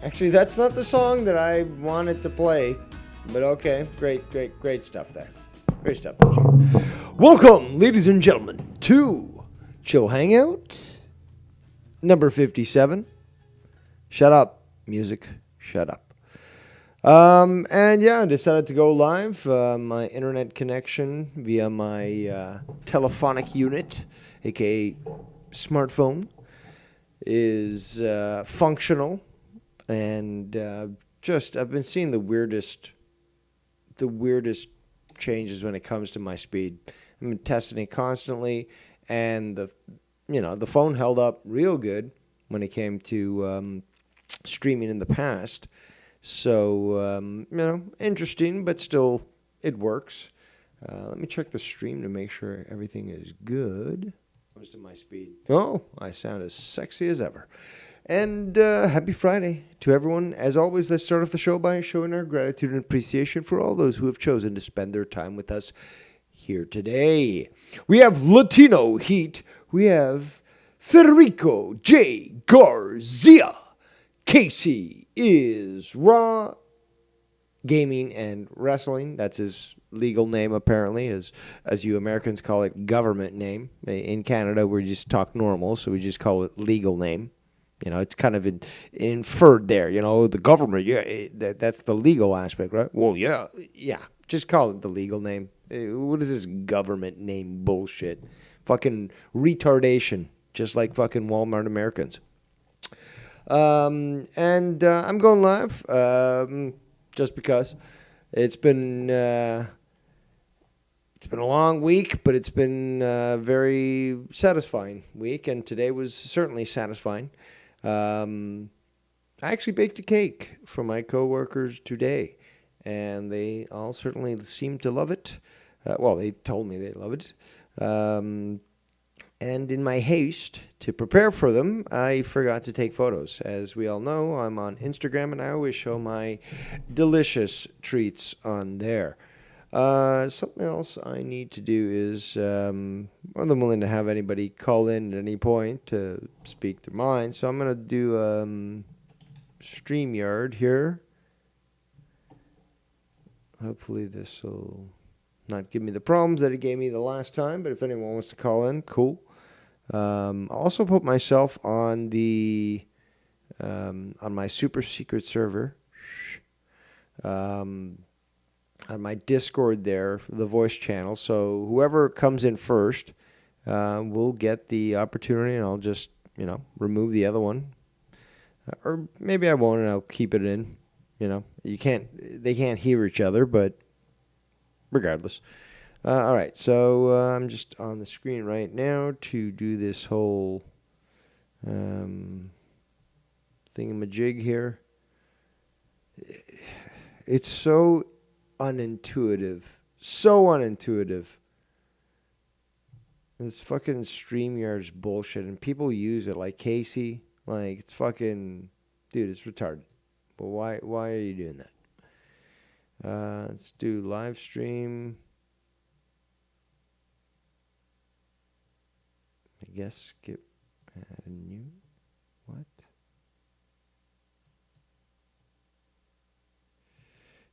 Actually, that's not the song that I wanted to play. But okay, great stuff there. Great stuff. Welcome, ladies and gentlemen, to Chill Hangout number 57. Shut up, music. Shut up. And yeah, I decided to go live. My internet connection via my telephonic unit, aka smartphone, is functional. And I've been seeing the weirdest changes when it comes to my speed. I've been testing it constantly, and the phone held up real good when it came to streaming in the past. So interesting, but still it works. Let me check the stream to make sure everything is good. Comes to my speed. Oh, I sound as sexy as ever. And happy Friday to everyone. As always, let's start off the show by showing our gratitude and appreciation for all those who have chosen to spend their time with us here today. We have Latino Heat. We have Federico J. Garcia. Casey is Raw Gaming and Wrestling. That's his legal name, apparently, as you Americans call it, government name. In Canada, we just talk normal, so we just call it legal name. It's kind of inferred there. The government, that's the legal aspect, right? Well, yeah, just call it the legal name. What is this government name bullshit? Fucking retardation, just like fucking Walmart Americans. I'm going live just because it's been a long week, but it's been a very satisfying week, and today was certainly satisfying. I actually baked a cake for my coworkers today, and they all certainly seemed to love it. They told me they love it. And in my haste to prepare for them, I forgot to take photos. As we all know, I'm on Instagram, and I always show my delicious treats on there. Something else I need to do is, more than willing to have anybody call in at any point to speak their mind. So I'm going to do StreamYard here. Hopefully this will not give me the problems that it gave me the last time, but if anyone wants to call in, cool. I'll also put myself on on my super secret server. On my Discord there, the voice channel. So whoever comes in first will get the opportunity, and I'll just, remove the other one. Or maybe I won't, and I'll keep it in. They can't hear each other, but regardless. All right, so I'm just on the screen right now to do this whole thingamajig here. It's so unintuitive. So unintuitive. This fucking StreamYard's bullshit, and people use it like Casey. Like, it's fucking... Dude, it's retarded. But why are you doing that? Let's do live stream. I guess skip add a new. What?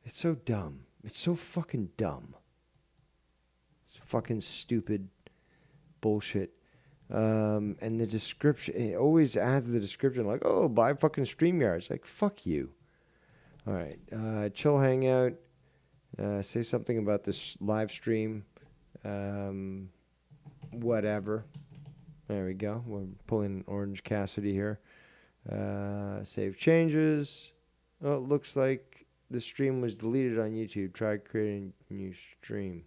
It's so dumb. It's so fucking dumb. It's fucking stupid bullshit. And the description, it always adds the description like, oh, buy fucking StreamYard. It's like, fuck you. All right. Chill Hangout. Say something about this live stream. Whatever. There we go. We're pulling Orange Cassidy here. Save changes. Oh, it looks like the stream was deleted on YouTube. Try creating a new stream.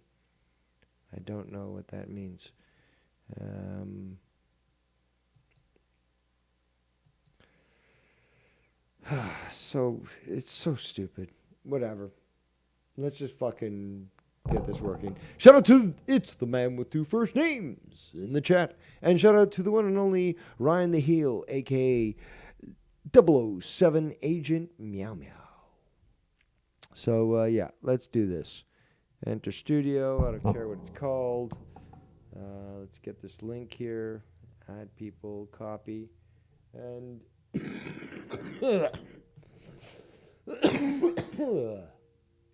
I don't know what that means. So it's so stupid. Whatever. Let's just fucking get this working. Shout out to It's the Man with Two First Names in the chat. And shout out to the one and only Ryan the Heel, aka 007 Agent Meow Meow. So yeah, let's do this. Enter studio. I don't care what it's called. Let's get this link here. Add people, copy, and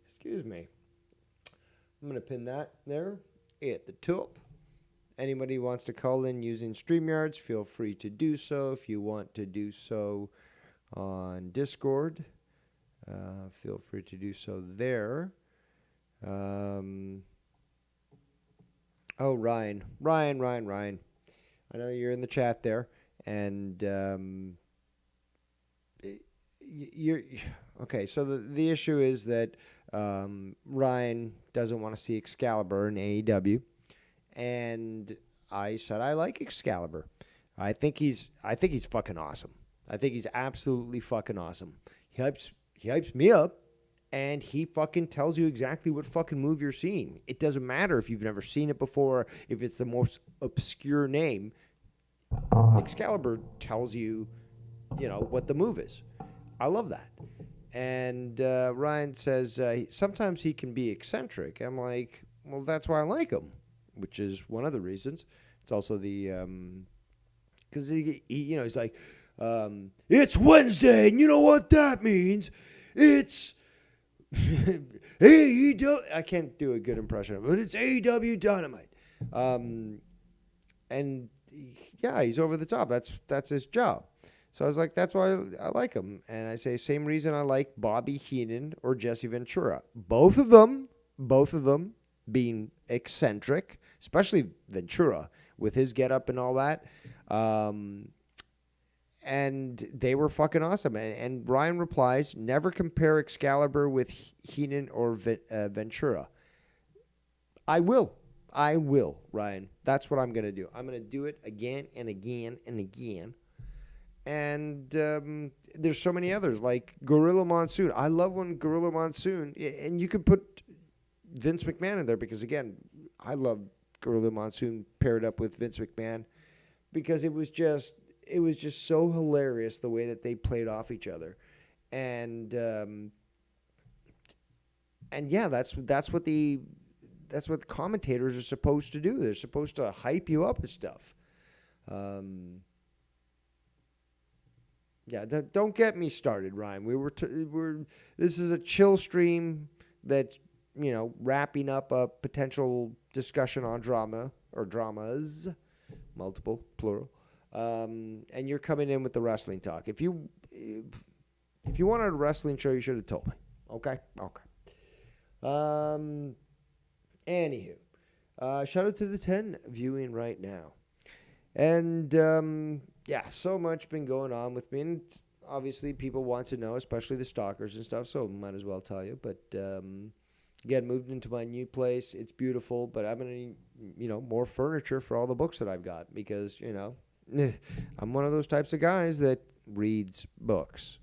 Excuse me. I'm going to pin that there at the top. Anybody wants to call in using StreamYards, feel free to do so. If you want to do so on Discord, feel free to do so there. Oh, Ryan. I know you're in the chat there, and you're okay. So the issue is that Ryan doesn't want to see Excalibur in AEW, and I said I like Excalibur. I think he's fucking awesome. I think he's absolutely fucking awesome. He hypes me up, and he fucking tells you exactly what fucking move you're seeing. It doesn't matter if you've never seen it before, if it's the most obscure name. Excalibur tells you, what the move is. I love that. And Ryan says sometimes he can be eccentric. I'm like, well, that's why I like him, which is one of the reasons. It's also the because he's like, it's Wednesday, and you know what that means? It's AEW. I can't do a good impression of it, but it's AEW Dynamite. And yeah, he's over the top. That's his job. So I was like, that's why I like him. And I say, same reason I like Bobby Heenan or Jesse Ventura. Both of them being eccentric, especially Ventura with his getup and all that. And they were fucking awesome. And Ryan replies, never compare Excalibur with Heenan or Ventura. I will, Ryan. That's what I'm going to do. I'm going to do it again and again and again. And there's so many others, like Gorilla Monsoon. I love when Gorilla Monsoon, and you could put Vince McMahon in there because, again, I love Gorilla Monsoon paired up with Vince McMahon because it was just so hilarious the way that they played off each other. And yeah, that's what the commentators are supposed to do. They're supposed to hype you up and stuff. Yeah, don't get me started, Ryan. This is a chill stream that's, wrapping up a potential discussion on drama or dramas, multiple, plural. And you're coming in with the wrestling talk. If you wanted a wrestling show, you should have told me. Okay. Anywho, shout out to the 10 viewing right now. And yeah, so much been going on with me, and obviously people want to know, especially the stalkers and stuff, so might as well tell you. But again, moved into my new place. It's beautiful, but I'm going to need, more furniture for all the books that I've got because, I'm one of those types of guys that reads books.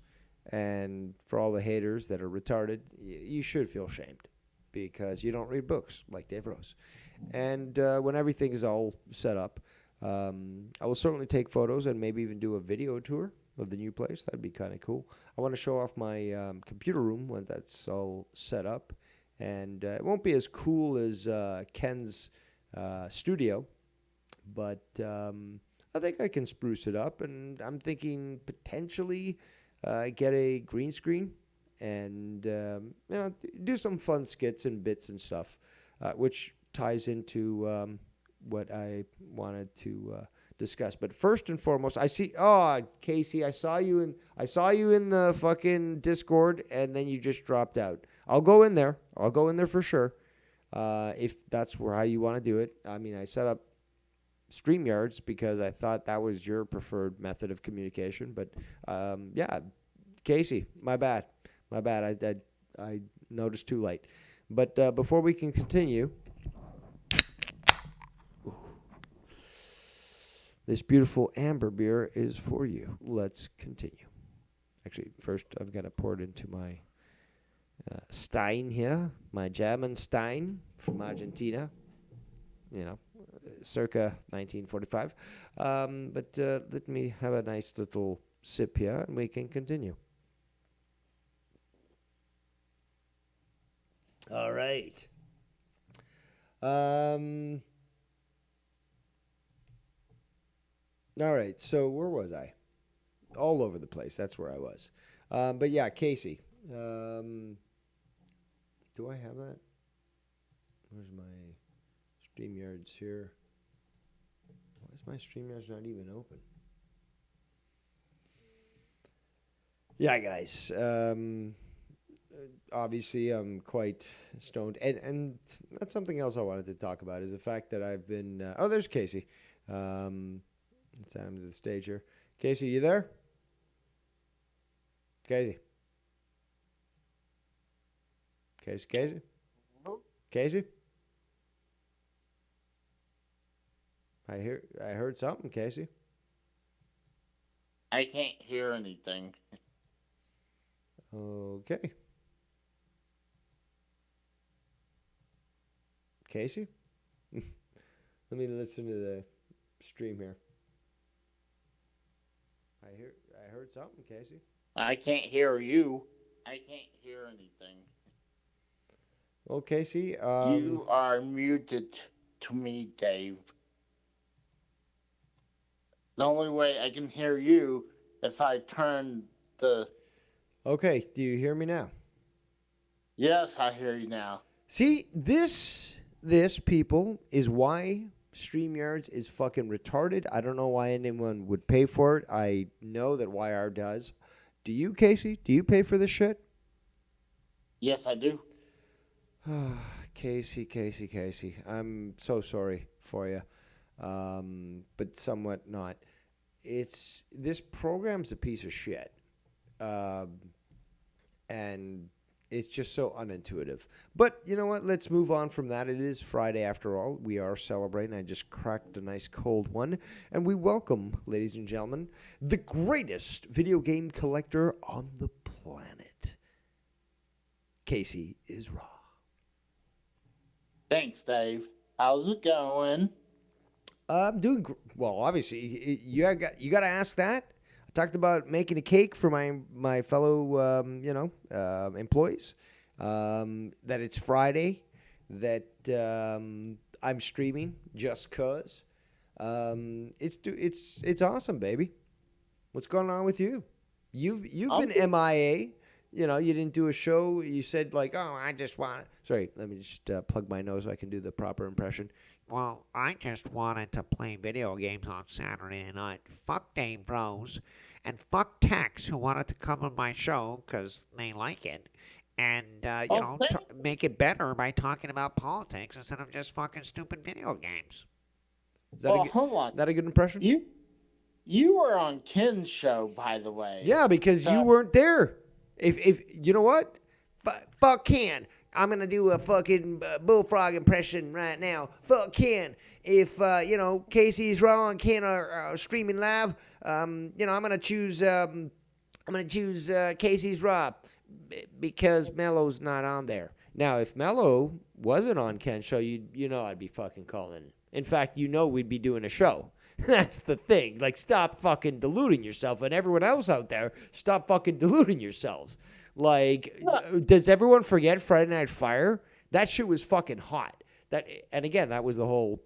And for all the haters that are retarded, you should feel shamed because you don't read books like Dave Rose. And when everything is all set up, I will certainly take photos and maybe even do a video tour of the new place. That'd be kind of cool. I want to show off my computer room when that's all set up. And it won't be as cool as Ken's studio, but I think I can spruce it up. And I'm thinking potentially get a green screen and do some fun skits and bits and stuff, which ties into what I wanted to discuss. But first and foremost, Casey, I saw you in the fucking Discord, and then you just dropped out. I'll go in there for sure. If that's how you want to do it. I mean, I set up StreamYards because I thought that was your preferred method of communication. But yeah, Casey, my bad. I noticed too late. But before we can continue, this beautiful amber beer is for you. Let's continue. Actually, first I've got to pour it into my Stein here, my German Stein from Argentina, circa 1945. But let me have a nice little sip here and we can continue. All right. All right, so where was I? All over the place. That's where I was. But yeah, Casey, Um, do I have that? Where's my StreamYards here? Why is my StreamYards not even open? Yeah, guys. Obviously, I'm quite stoned, and that's something else I wanted to talk about is the fact that I've been. Oh, there's Casey. Let's add him to the stage here. Casey, you there? Casey. Casey. Casey. I heard something, Casey. I can't hear anything. Okay. Casey? Let me listen to the stream here. I heard something, Casey. I can't hear you. I can't hear anything. Well, Casey, you are muted to me, Dave. The only way I can hear you if I turn the... Okay, do you hear me now? Yes, I hear you now. See, this people is why StreamYards is fucking retarded. I don't know why anyone would pay for it. I know that YR does. Do you, Casey? Do you pay for this shit? Yes, I do. Casey. I'm so sorry for you, but somewhat not. This program's a piece of shit, and it's just so unintuitive. But you know what? Let's move on from that. It is Friday after all. We are celebrating. I just cracked a nice cold one, and we welcome, ladies and gentlemen, the greatest video game collector on the planet. Casey is raw. Thanks, Dave. How's it going? I'm doing well. Obviously, you got to ask that. I talked about making a cake for my fellow employees. That it's Friday. That I'm streaming just cause. It's awesome, baby. What's going on with you? You've been MIA. You know, you didn't do a show. You said like, oh, I just want. Sorry, let me just plug my nose so I can do the proper impression. Well, I just wanted to play video games on Saturday night. Fuck Dave Rose and fuck Tex, who wanted to come on my show because they like it. And, make it better by talking about politics instead of just fucking stupid video games. Is that hold on. That a good impression? You were on Ken's show, by the way. Yeah, because you weren't there. If you know what? Fuck Ken. I'm going to do a fucking bullfrog impression right now. Fuck Ken. If, Casey's raw and Ken are streaming live, I'm going to choose Casey's raw because Mello's not on there. Now, if Mello wasn't on Ken's show, you know I'd be fucking calling. In fact, we'd be doing a show. That's the thing. Like, stop fucking deluding yourself, and everyone else out there, stop fucking deluding yourselves. Like, does everyone forget Friday Night Fire? That shit was fucking hot. And again, that was the whole.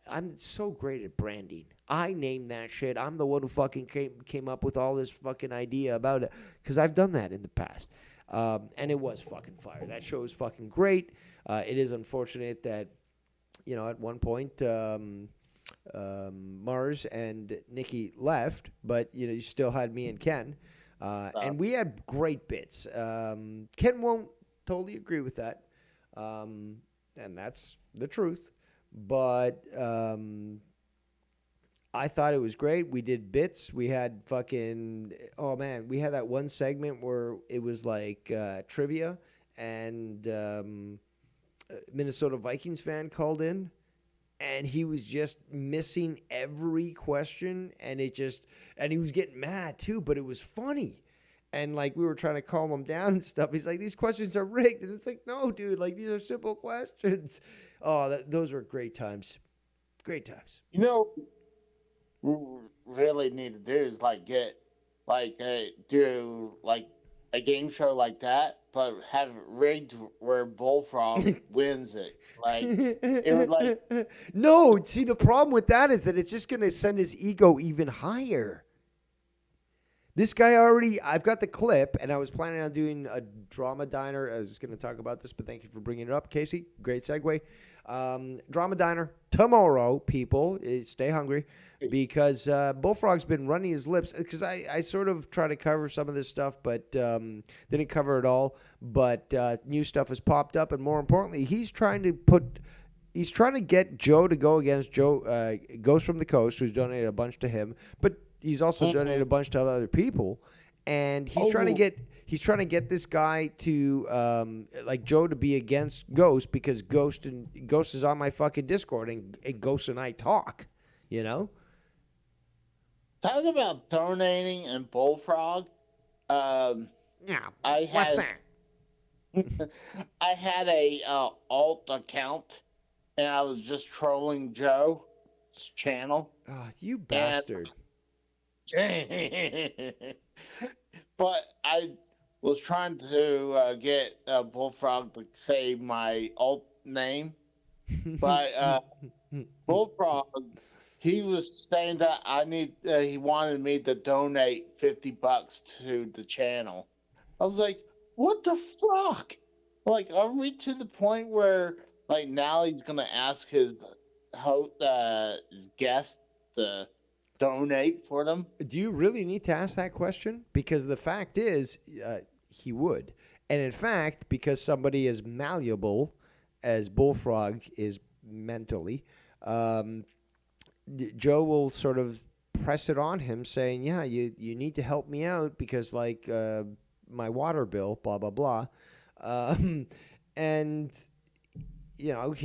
I'm so great at branding. I named that shit. I'm the one who fucking came up with all this fucking idea about it because I've done that in the past, and it was fucking fire. That show was fucking great. It is unfortunate that, at one point. Mars and Nikki left, but you still had me and Ken, and we had great bits. Ken won't totally agree with that, and that's the truth. But I thought it was great. We did bits. We had we had that one segment where it was like trivia, and Minnesota Vikings fan called in. And he was just missing every question, and he was getting mad too, but it was funny. And like we were trying to calm him down and stuff. He's like, "These questions are rigged," and it's like, "No, dude, like these are simple questions." Oh, those were great times. Great times. What we really need to do is do a game show like that, but have it rigged where Bullfrog wins it. No, see, the problem with that is that it's just going to send his ego even higher. This guy already, I've got the clip, and I was planning on doing a drama diner. I was going to talk about this, but thank you for bringing it up, Casey. Great segue. Drama diner tomorrow, people. Stay hungry, because Bullfrog's been running his lips. Because I sort of try to cover some of this stuff, but didn't cover it all. But new stuff has popped up, and more importantly, he's trying to get Joe to go against Ghost from the Coast, who's donated a bunch to him, but he's also donated a bunch to other people, and he's trying to get this guy to like Joe to be against Ghost, because Ghost is on my fucking Discord, and Ghost and I talk, you know. Talk about donating and Bullfrog. Yeah. What's that? I had a alt account, and I was just trolling Joe's channel. Oh, you bastard. But I was trying to get Bullfrog to say my alt name, but Bullfrog, he was saying that he wanted me to donate $50 to the channel. I was like, what the fuck? Like, are we to the point where like now he's gonna ask his guest to donate for them? Do you really need to ask that question? Because the fact is, he would. And in fact, because somebody as malleable as Bullfrog is mentally, Joe will sort of press it on him, saying, yeah, you need to help me out because, like, my water bill, blah, blah, blah. And... you know,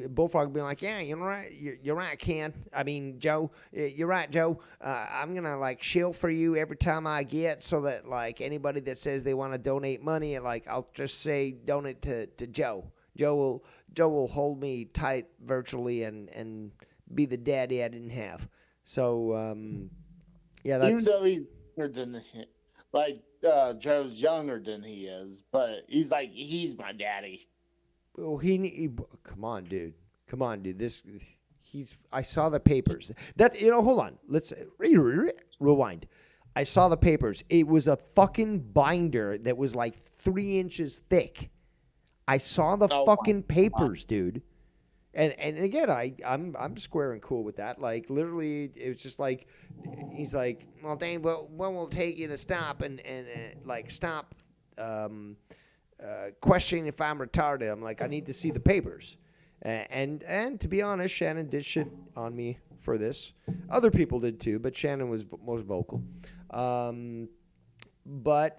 Bullfrog being like, yeah, you're right, you're right, Ken. I mean, Joe, you're right, Joe. I'm gonna like shill for you every time I get, so that like anybody that says they want to donate money, like I'll just say donate to Joe. Joe will hold me tight virtually and be the daddy I didn't have. So yeah, that's even though he's younger than like Joe's younger than he is, but he's like he's my daddy. Well, come on, dude. I saw the papers. Hold on. Let's rewind. I saw the papers. It was a fucking binder that was like 3 inches thick. I saw the fucking papers, dude. And again, I'm square and cool with that. Like literally, it was just like he's like, well, Dave, when will it take you to stop and like stop questioning if I'm retarded? I'm like, I need to see the papers. And to be honest, Shannon did shit on me for this. Other people did too, but Shannon was most vocal. But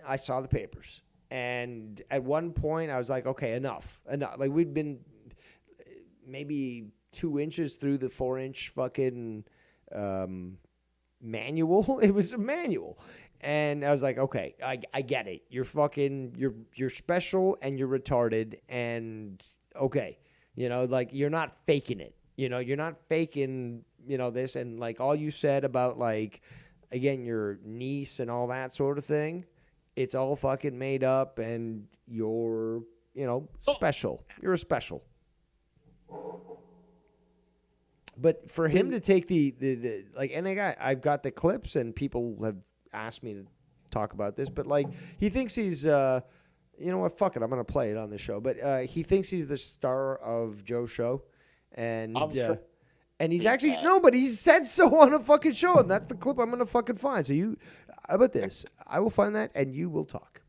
I saw the papers. And at one point, I was like, okay, enough. Like, we'd been maybe 2 inches through the 4-inch fucking manual. It was a manual. And I was like, okay, I get it. You're special and you're retarded, and okay, you know, like you're not faking it. You know, you're not faking, you know, this, and like all you said about like, again, your niece and all that sort of thing, it's all fucking made up, and you're, you know, special. You're a special. But for him to take the like, and I've got the clips, and people have asked me to talk about this, but like he thinks he's you know what, fuck it, I'm gonna play it on the show, but he thinks he's the star of Joe's show, and Sure. and he's actually no, but he said so on a fucking show, and that's the clip I'm gonna fucking find. So how about this? I will find that, and you will talk,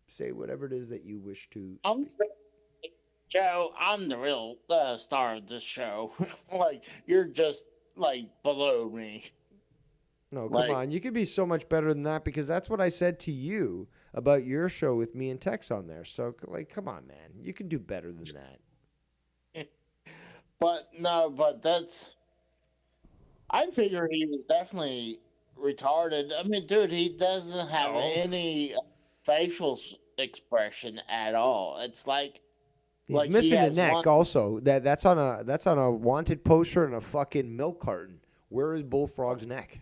say whatever it is that you wish to. Joe, I'm the real star of this show. Like, you're just like below me. No, come on. You could be so much better than that, because that's what I said to you about your show with me and Tex on there. So, like, come on, man. You can do better than that. But that's... I figure he was definitely retarded. I mean, dude, he doesn't have any facial expression at all. It's like... He's missing a neck also. That's on a wanted poster and a fucking milk carton. Where is Bullfrog's neck?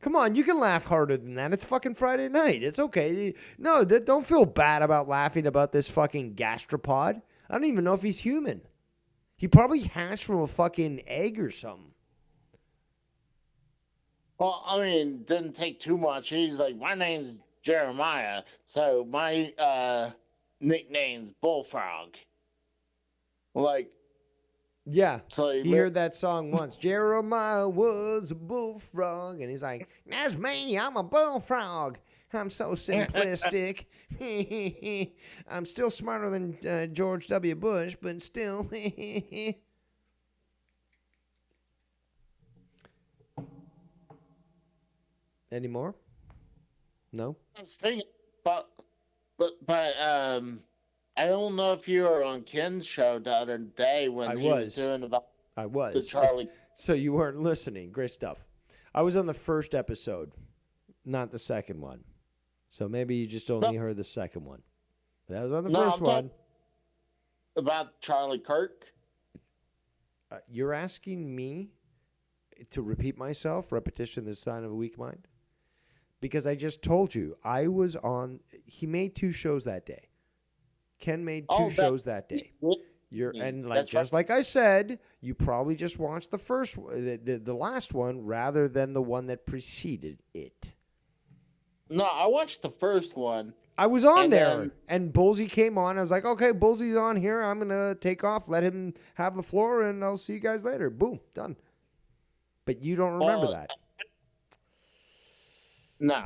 Come on, you can laugh harder than that. It's fucking Friday night. It's okay. No, don't feel bad about laughing about this fucking gastropod. I don't even know if he's human. He probably hatched from a fucking egg or something. Well, I mean, didn't take too much. He's like, my name's Jeremiah, so my nickname's Bullfrog. Like, Yeah, so he he lived. heard that song once. Jeremiah was a bullfrog, and he's like, "That's me. I'm a bullfrog. I'm so simplistic. I'm still smarter than George W. Bush, but still." Any more? No. Speaking, but I don't know if you were on Ken's show the other day when I he was was. doing about I the was. Charlie. So you weren't listening. Great stuff. I was on the first episode, not the second one. So maybe you just No, only heard the second one. But I was on the no, first I'm talking one. about Charlie Kirk. You're asking me to repeat myself? Repetition is the sign of a weak mind? Because I just told you I was on. He made two shows that day. Ken made two Oh, that shows that day. You're and like that's right. just like I said, you probably just watched the last one rather than the one that preceded it. No, I watched the first one, I was on and there, then and Bullsy came on. I was like, okay, Bullsy's on here. I'm gonna take off, let him have the floor, and I'll see you guys later. Boom, done. But you don't remember well, that. no,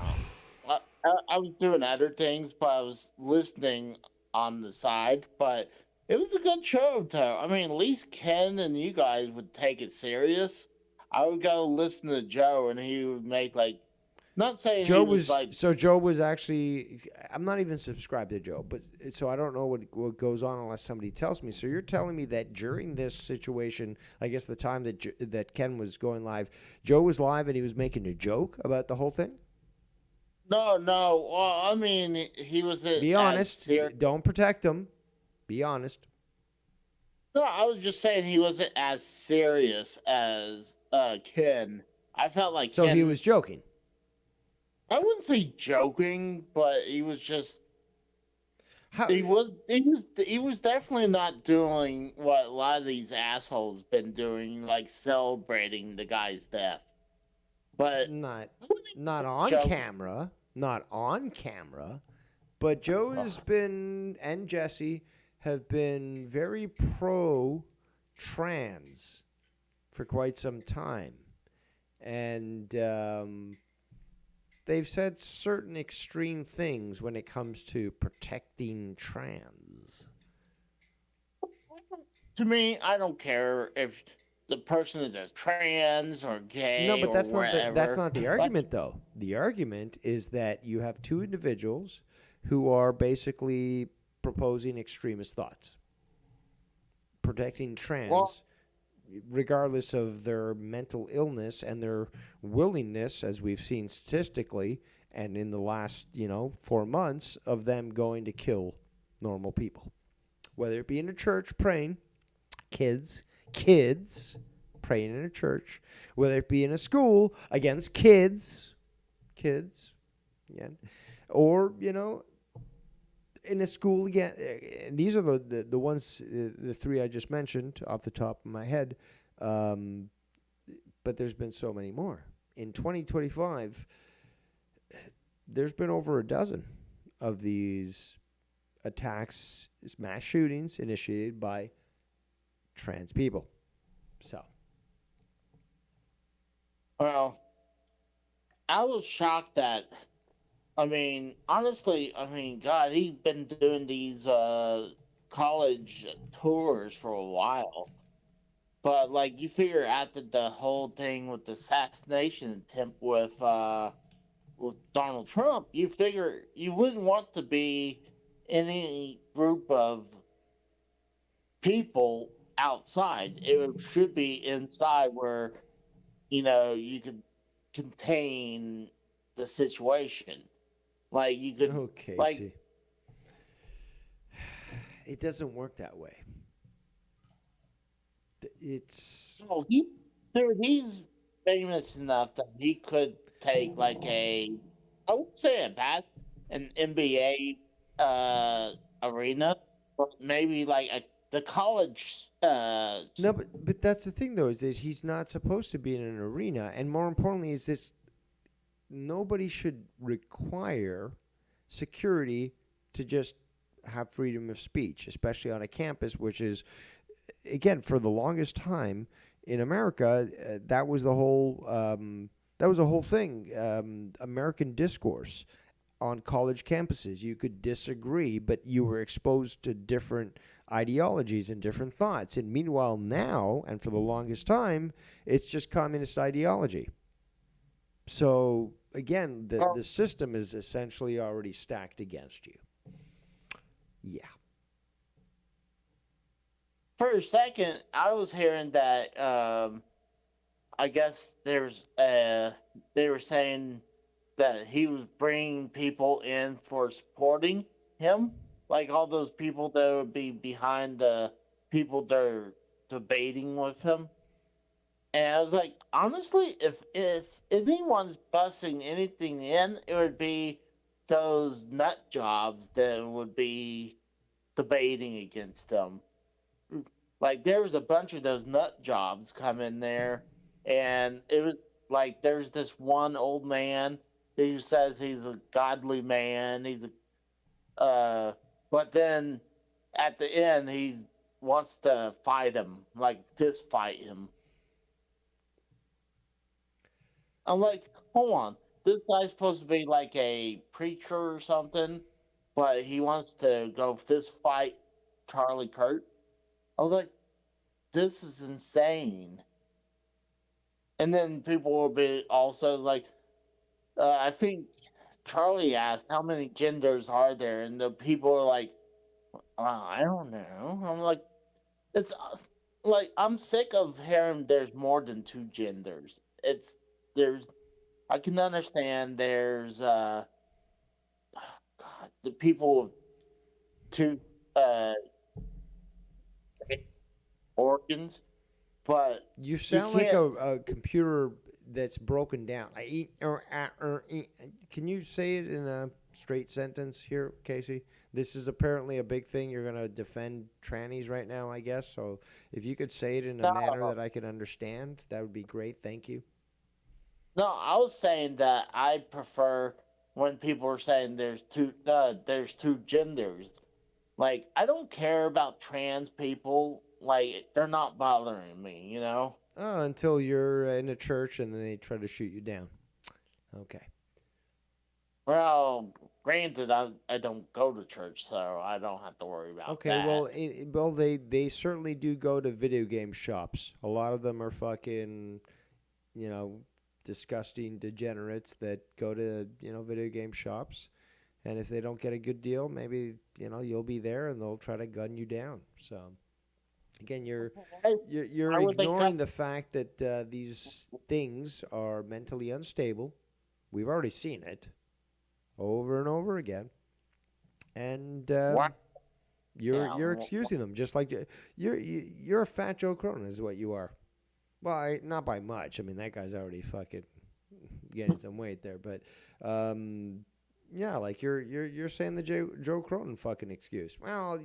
I was doing other things, but I was listening on the side. But it was a good show, though. I mean, at least Ken and you guys would take it serious. I would go listen to Joe, and he would make like, not saying he was like, Joe was actually. I'm not even subscribed to Joe, but so I don't know what goes on unless somebody tells me. So you're telling me that during this situation, I guess the time that Ken was going live, Joe was live and he was making a joke about the whole thing. no, no. Well, I mean, he was Be as honest. serious. Don't protect him. Be honest. No, I was just saying he wasn't as serious as Ken. I felt like So he Ken. was joking. I wouldn't say joking, but he was just How? he was definitely not doing what a lot of these assholes been doing, like celebrating the guy's death. But Not I wouldn't not even on joke. camera. Not on camera. But Joe has been and Jesse have been very pro trans for quite some time. And they've said certain extreme things when it comes to protecting trans. To me, I don't care if the person is a trans or No, gay but or that's whatever. not the Like, argument though. The argument is that you have two individuals who are basically proposing extremist thoughts. Protecting well, trans regardless of their mental illness and their willingness, as we've seen statistically, and in the last 4 months of them going to kill normal people, whether it be in a church praying, kids praying in a church, whether it be in a school against kids, again, or in a school again. These are the ones, the three I just mentioned off the top of my head. But there's been so many more. In 2025, there's been over a dozen of these attacks, mass shootings initiated by trans people. So, well, I was shocked that. I mean, honestly, I mean, God, he's been doing these college tours for a while. But like, you figure after the whole thing with the assassination attempt with Donald Trump, you figure you wouldn't want to be in any group of people outside. It should be inside where you could contain the situation. Like you could, okay, like, see, it doesn't work that way. It's oh, dude, he's famous enough that he could take like I would say an NBA arena, but maybe like the college. no, but that's the thing though, is that he's not supposed to be in an arena, and more importantly, is this nobody should require security to just have freedom of speech, especially on a campus, which is, again, for the longest time in America, that was the whole thing. American discourse on college campuses, you could disagree, but you were exposed to different ideologies and different thoughts. And meanwhile, now, and for the longest time, it's just communist ideology. So again, the system is essentially already stacked against you. Yeah. For a second, I was hearing that I guess they were saying that he was bringing people in for supporting him, like all those people that would be behind the people that are debating with him. And I was like, honestly, if anyone's busting anything in, it would be those nut jobs that would be debating against them. Like there was a bunch of those nut jobs come in there, and it was like there's this one old man who says he's a godly man. He's a but then at the end he wants to fight him, like fist fight him. I'm like, hold on, this guy's supposed to be like a preacher or something, but he wants to go fist fight Charlie Kirk. I was like, this is insane. And then people will be also like, I think Charlie asked, how many genders are there? And the people are like, I don't know. I'm like, it's like, I'm sick of hearing there's more than two genders. There's, I can understand there's, God, the people with two, uh, sex organs, but You you sound like can't. a computer that's broken down. I eat or eat. Can you say it in a straight sentence here, Casey? This is apparently a big thing. You're going to defend trannies right now, I guess. So if you could say it in a manner No, that I can understand, that would be great. Thank you. no, I was saying that I prefer when people are saying there's two genders. Like I don't care about trans people. Like they're not bothering me, you know. Oh, until you're in a church and then they try to shoot you down. Okay. Well, granted, I don't go to church, so I don't have to worry about Okay, well, that. they certainly do go to video game shops. A lot of them are fucking, you know, disgusting degenerates that go to, video game shops. And if they don't get a good deal, maybe, you'll be there and they'll try to gun you down. So, again, Why, you're why would they cut? ignoring the fact that these things are mentally unstable. We've already seen it over and over again. And Why? you're Yeah, excusing them, just like you're a fat Joe Cronin is what you are. Well, not by much. I mean, that guy's already fucking getting some weight there, but yeah, like you're saying the Joe Cronin fucking excuse. Well,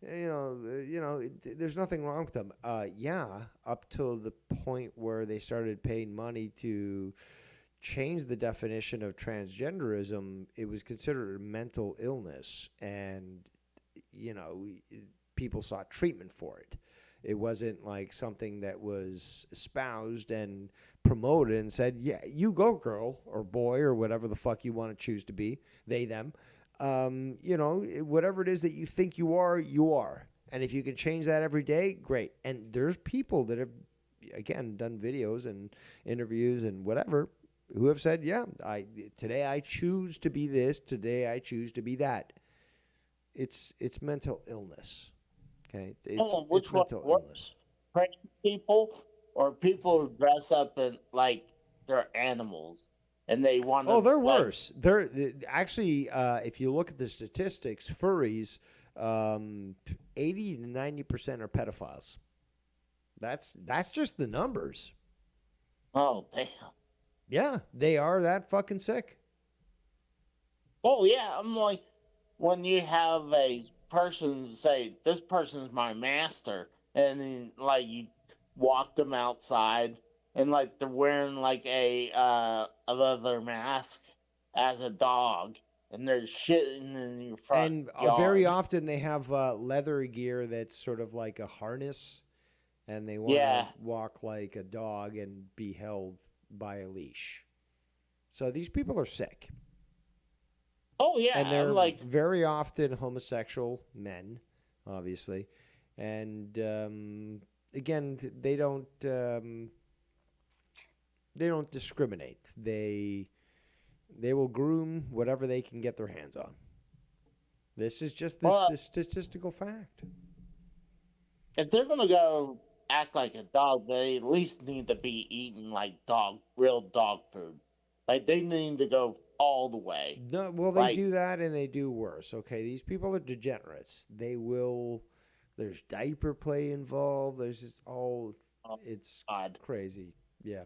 there's nothing wrong with them. Yeah, up till the point where they started paying money to change the definition of transgenderism, it was considered a mental illness, and you know, people sought treatment for it. It wasn't like something that was espoused and promoted and said, yeah, you go, girl or boy or whatever the fuck you want to choose to be, they, them. Whatever it is that you think you are, you are. And if you can change that every day, great. And there's people that have, again, done videos and interviews and whatever who have said, yeah, today I choose to be this, today I choose to be that. It's mental illness. Okay, it's which one mental illness. worse? Trans people or people who dress up in like they're animals and they want Oh, to they're like. worse. They're actually, if you look at the statistics, furries, 80 to 90% are pedophiles. That's just the numbers. Oh damn. Yeah, they are that fucking sick. Oh yeah, I'm like when you have a person say this person's my master, and then like you walk them outside and like they're wearing like a leather mask as a dog, and they're shitting in your front And very yard. often they have leather gear that's sort of like a harness, and they want to Yeah. walk like a dog and be held by a leash. So these people are sick. Oh And yeah. I'm they're like, very often homosexual men, obviously. And again, they don't discriminate. They will groom whatever they can get their hands on. This is just well, the statistical fact. if they're gonna go act like a dog, they at least need to be eating like real dog food. Like they need to go all the way. No, well, they Like, do that and they do worse. Okay, these people are degenerates. They will. There's diaper play involved. There's just all. oh It's God, crazy. Yeah.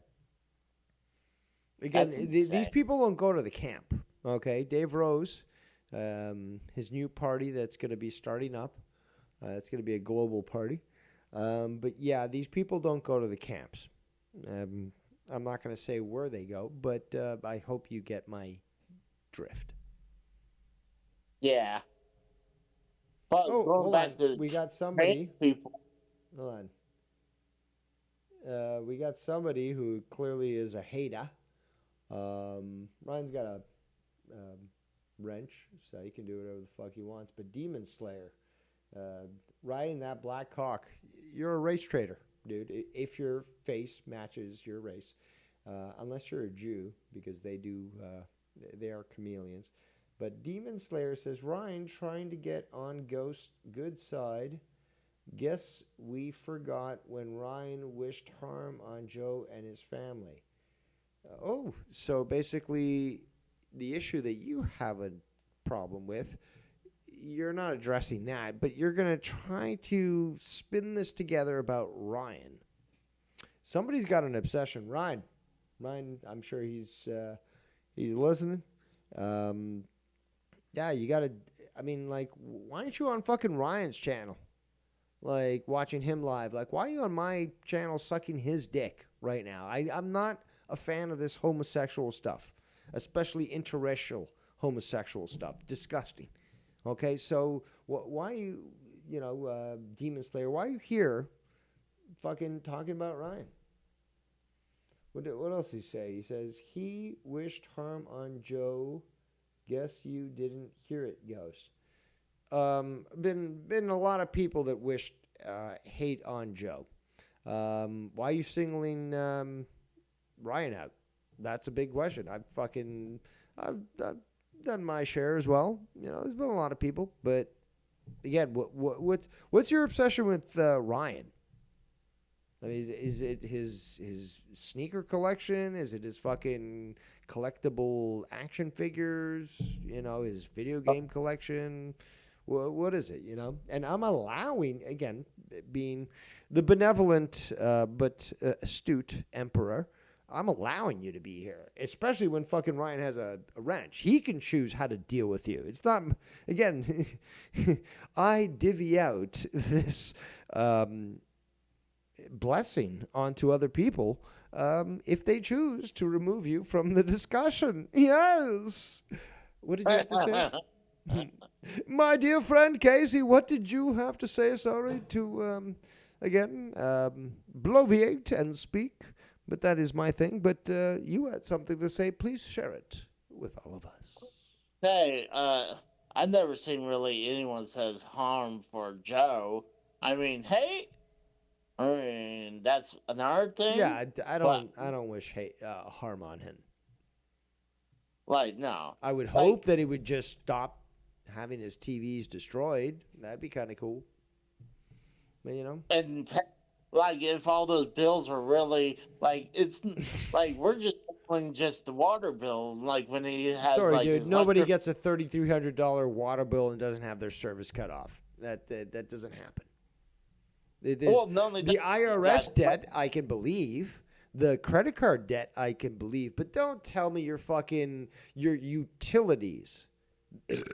Again, that's insane. these people don't go to the camp. Okay, Dave Rose, his new party that's going to be starting up. It's going to be a global party. But yeah, these people don't go to the camps. Um, I'm not going to say where they go, but I hope you get my drift. Yeah, but Oh, going hold on. back to We got trans somebody. people, Hold on. We got somebody who clearly is a hater. Ryan's got a wrench, so he can do whatever the fuck he wants. But Demon Slayer, riding that black cock, you're a race traitor, dude. If your face matches your race, unless you're a Jew, because they are chameleons. But Demon Slayer says Ryan trying to get on Ghost's good side. Guess we forgot when Ryan wished harm on Joe and his family. So basically, the issue that you have a problem with, you're not addressing that, but you're going to try to spin this together about Ryan. Somebody's got an obsession. Ryan, I'm sure he's listening. Yeah, you got to. I mean, like, why aren't you on fucking Ryan's channel? Like, watching him live. Like, why are you on my channel sucking his dick right now? I'm not a fan of this homosexual stuff, especially interracial homosexual stuff. Disgusting. Okay, so why Demon Slayer, why are you here fucking talking about Ryan? What else does he say? He says, he wished harm on Joe. Guess you didn't hear it, Ghost. Been a lot of people that wished hate on Joe. Why are you singling Ryan out? That's a big question. I've done my share as well. You know, there's been a lot of people, but again, what's your obsession with Ryan? I mean, is it his sneaker collection? Is it his fucking collectible action figures? You know, his video game collection? What is it? You know, and I'm allowing, again, being the benevolent but astute emperor. I'm allowing you to be here, especially when fucking Ryan has a wrench. He can choose how to deal with you. It's not, again, I divvy out this blessing onto other people if they choose to remove you from the discussion. Yes. What did you have to say? My dear friend Casey, what did you have to say? Sorry to, again, bloviate and speak. But that is my thing. But you had something to say. Please share it with all of us. hey, I've never seen really anyone says harm for Joe. I mean, hey, I mean that's another thing. Yeah, I But don't wish harm on him. like, no, I would like, hope that he would just stop having his TVs destroyed. That'd be kind of cool. But, you know. and like if all those bills were really like it's like we're just paying just the water bill. Like when he has Sorry, like dude. his Nobody electric. gets a $3,300 water bill and doesn't have their service cut off. That doesn't happen. Well, not only The that, IRS debt, I can believe. The credit card debt, I can believe. But don't tell me your utilities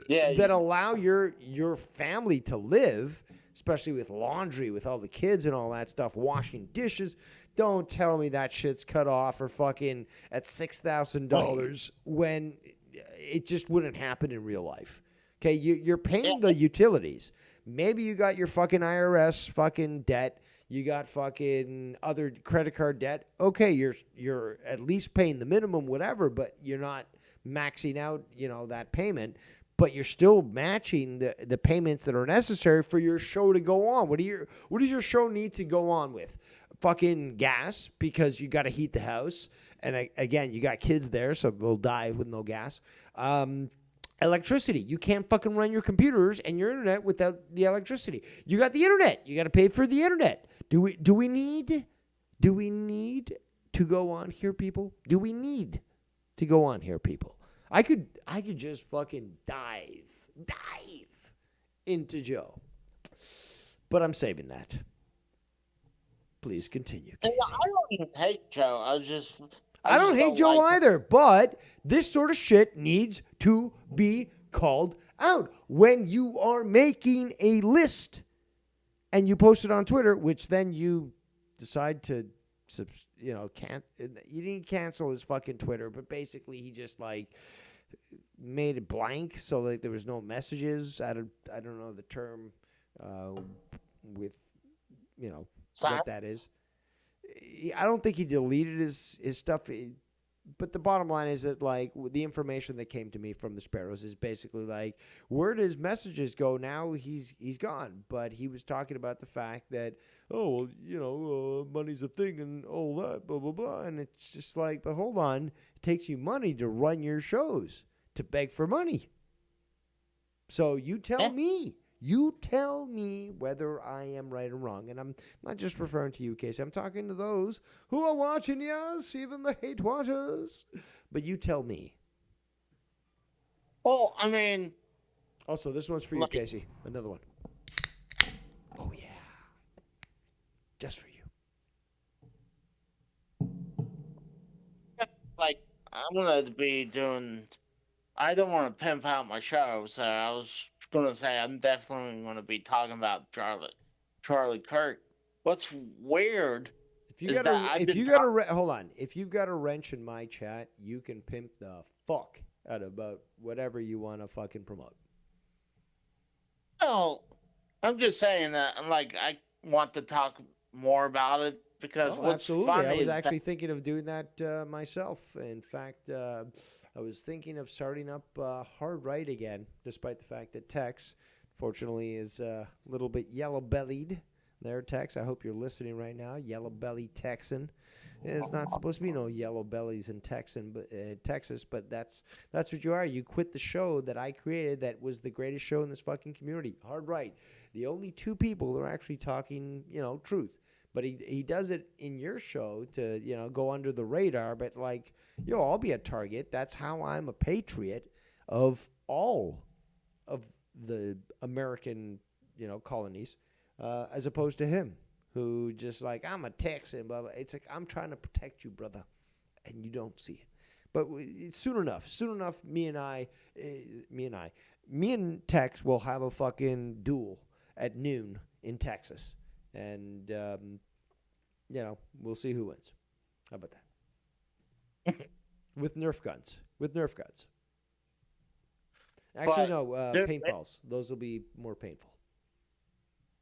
yeah, that allow your family to live, especially with laundry, with all the kids and all that stuff, washing dishes, Don't tell me that shit's cut off or fucking at $6,000 when it just wouldn't happen in real life. Okay, you're paying the utilities. Maybe you got your fucking IRS fucking debt. You got fucking other credit card debt. Okay, you're at least paying the minimum, whatever, but you're not maxing out, that payment. But you're still matching the payments that are necessary for your show to go on. What does your show need to go on with? Fucking gas, because you got to heat the house, and again, you got kids there, so they'll die with no gas. Electricity. You can't fucking run your computers and your internet without the electricity. You got the internet. You got to pay for the internet. Do we need to go on here, people? Do we need to go on here, people? I could just fucking dive into Joe, but I'm saving that. Please continue, Casey. I don't even hate Joe. I don't hate Joe either, but this sort of shit needs to be called out. When you are making a list and you post it on Twitter, which then you decide to, you didn't cancel his fucking Twitter, but basically he just made it blank, so there was no messages. I don't know the term with what that is. I don't think he deleted his stuff, but the bottom line is that the information that came to me from the Sparrows is basically where did his messages go? Now he's gone, but he was talking about the fact that money's a thing and all that blah blah blah, and it's just but hold on, it takes you money to run your shows, to beg for money. So you tell me. You tell me whether I am right or wrong. And I'm not just referring to you, Casey. I'm talking to those who are watching, yes, even the hate watchers. But you tell me. Well, I mean... Also, this one's for you, Casey. Another one. Oh, yeah. Just for you. I'm going to be doing... I don't want to pimp out my show, so I was going to say I'm definitely going to be talking about Charlie Kirk. What's weird is that hold on. If you've got a wrench in my chat, you can pimp the fuck out about whatever you want to fucking promote. No, I'm just saying that I want to talk more about it because what's absolutely. funny I was is actually thinking of doing that myself. In fact, I was thinking of starting up Hard Right again, despite the fact that Tex, fortunately, is a little bit yellow-bellied. There, Tex, I hope you're listening right now. Yellow-belly Texan. It's not supposed to be no yellow bellies in Texas, but that's what you are. You quit the show that I created that was the greatest show in this fucking community. Hard Right. The only two people that are actually talking, truth. But he does it in your show to, go under the radar. But I'll be a target. That's how I'm a patriot of all of the American, colonies, as opposed to him, who just I'm a Texan, blah, blah. It's I'm trying to protect you, brother, and you don't see it. But soon enough, me and Tex will have a fucking duel at noon in Texas. And, we'll see who wins. How about that? With Nerf guns. Actually, no, paintballs. Those will be more painful.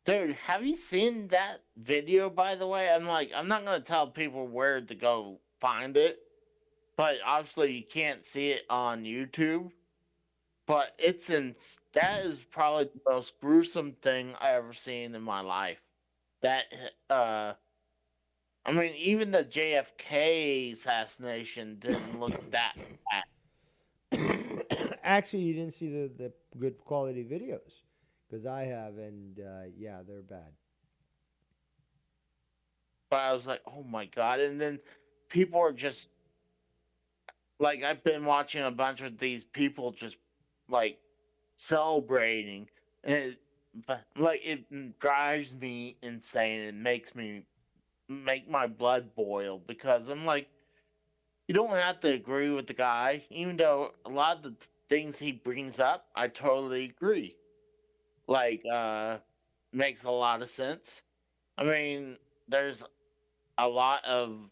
Dude, have you seen that video, by the way? I'm not going to tell people where to go find it, but obviously you can't see it on YouTube. But that is probably the most gruesome thing I ever seen in my life. That, even the JFK assassination didn't look that bad. Actually, you didn't see the good quality videos, because I have, and yeah, they're bad. But I was like, oh my God. And then people are just, I've been watching a bunch of these people just, celebrating. And it drives me insane. It makes me make my blood boil, because I'm you don't have to agree with the guy, even though a lot of the things he brings up, I totally agree. Makes a lot of sense. There's a lot of,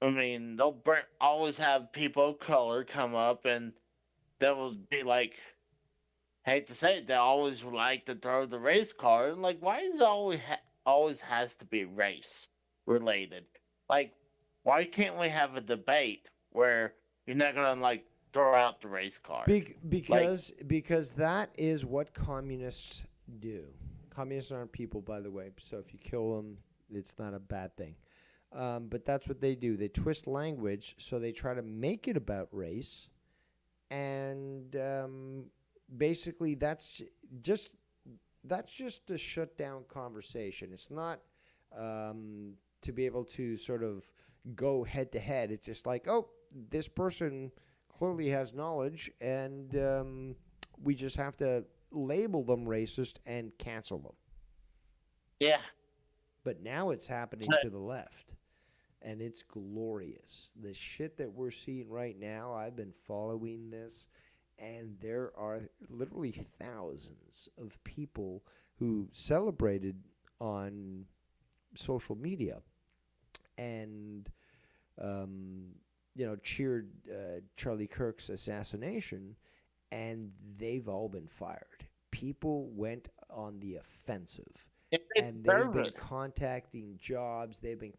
I mean, they'll always have people of color come up and they will be like, hate to say it, they always like to throw the race card. And like, why does it always has to be race related? Like, why can't we have a debate where you're not gonna like throw out the race card? Like, Because that is what communists do. Communists aren't people, by the way. So if you kill them, it's not a bad thing. But that's what they do. They twist language, so they try to make it about race, and basically just that's just a shut down conversation. It's not to be able to sort of go head to head. It's just like, oh, this person clearly has knowledge, and we just have to label them racist and cancel them. yeah, But now it's happening to the left, and it's glorious. The shit that we're seeing right now, I've been following this, and there are literally thousands of people who celebrated on social media and cheered Charlie Kirk's assassination, and they've all been fired. People went on the offensive, they and they've deserve been it. contacting jobs. They've been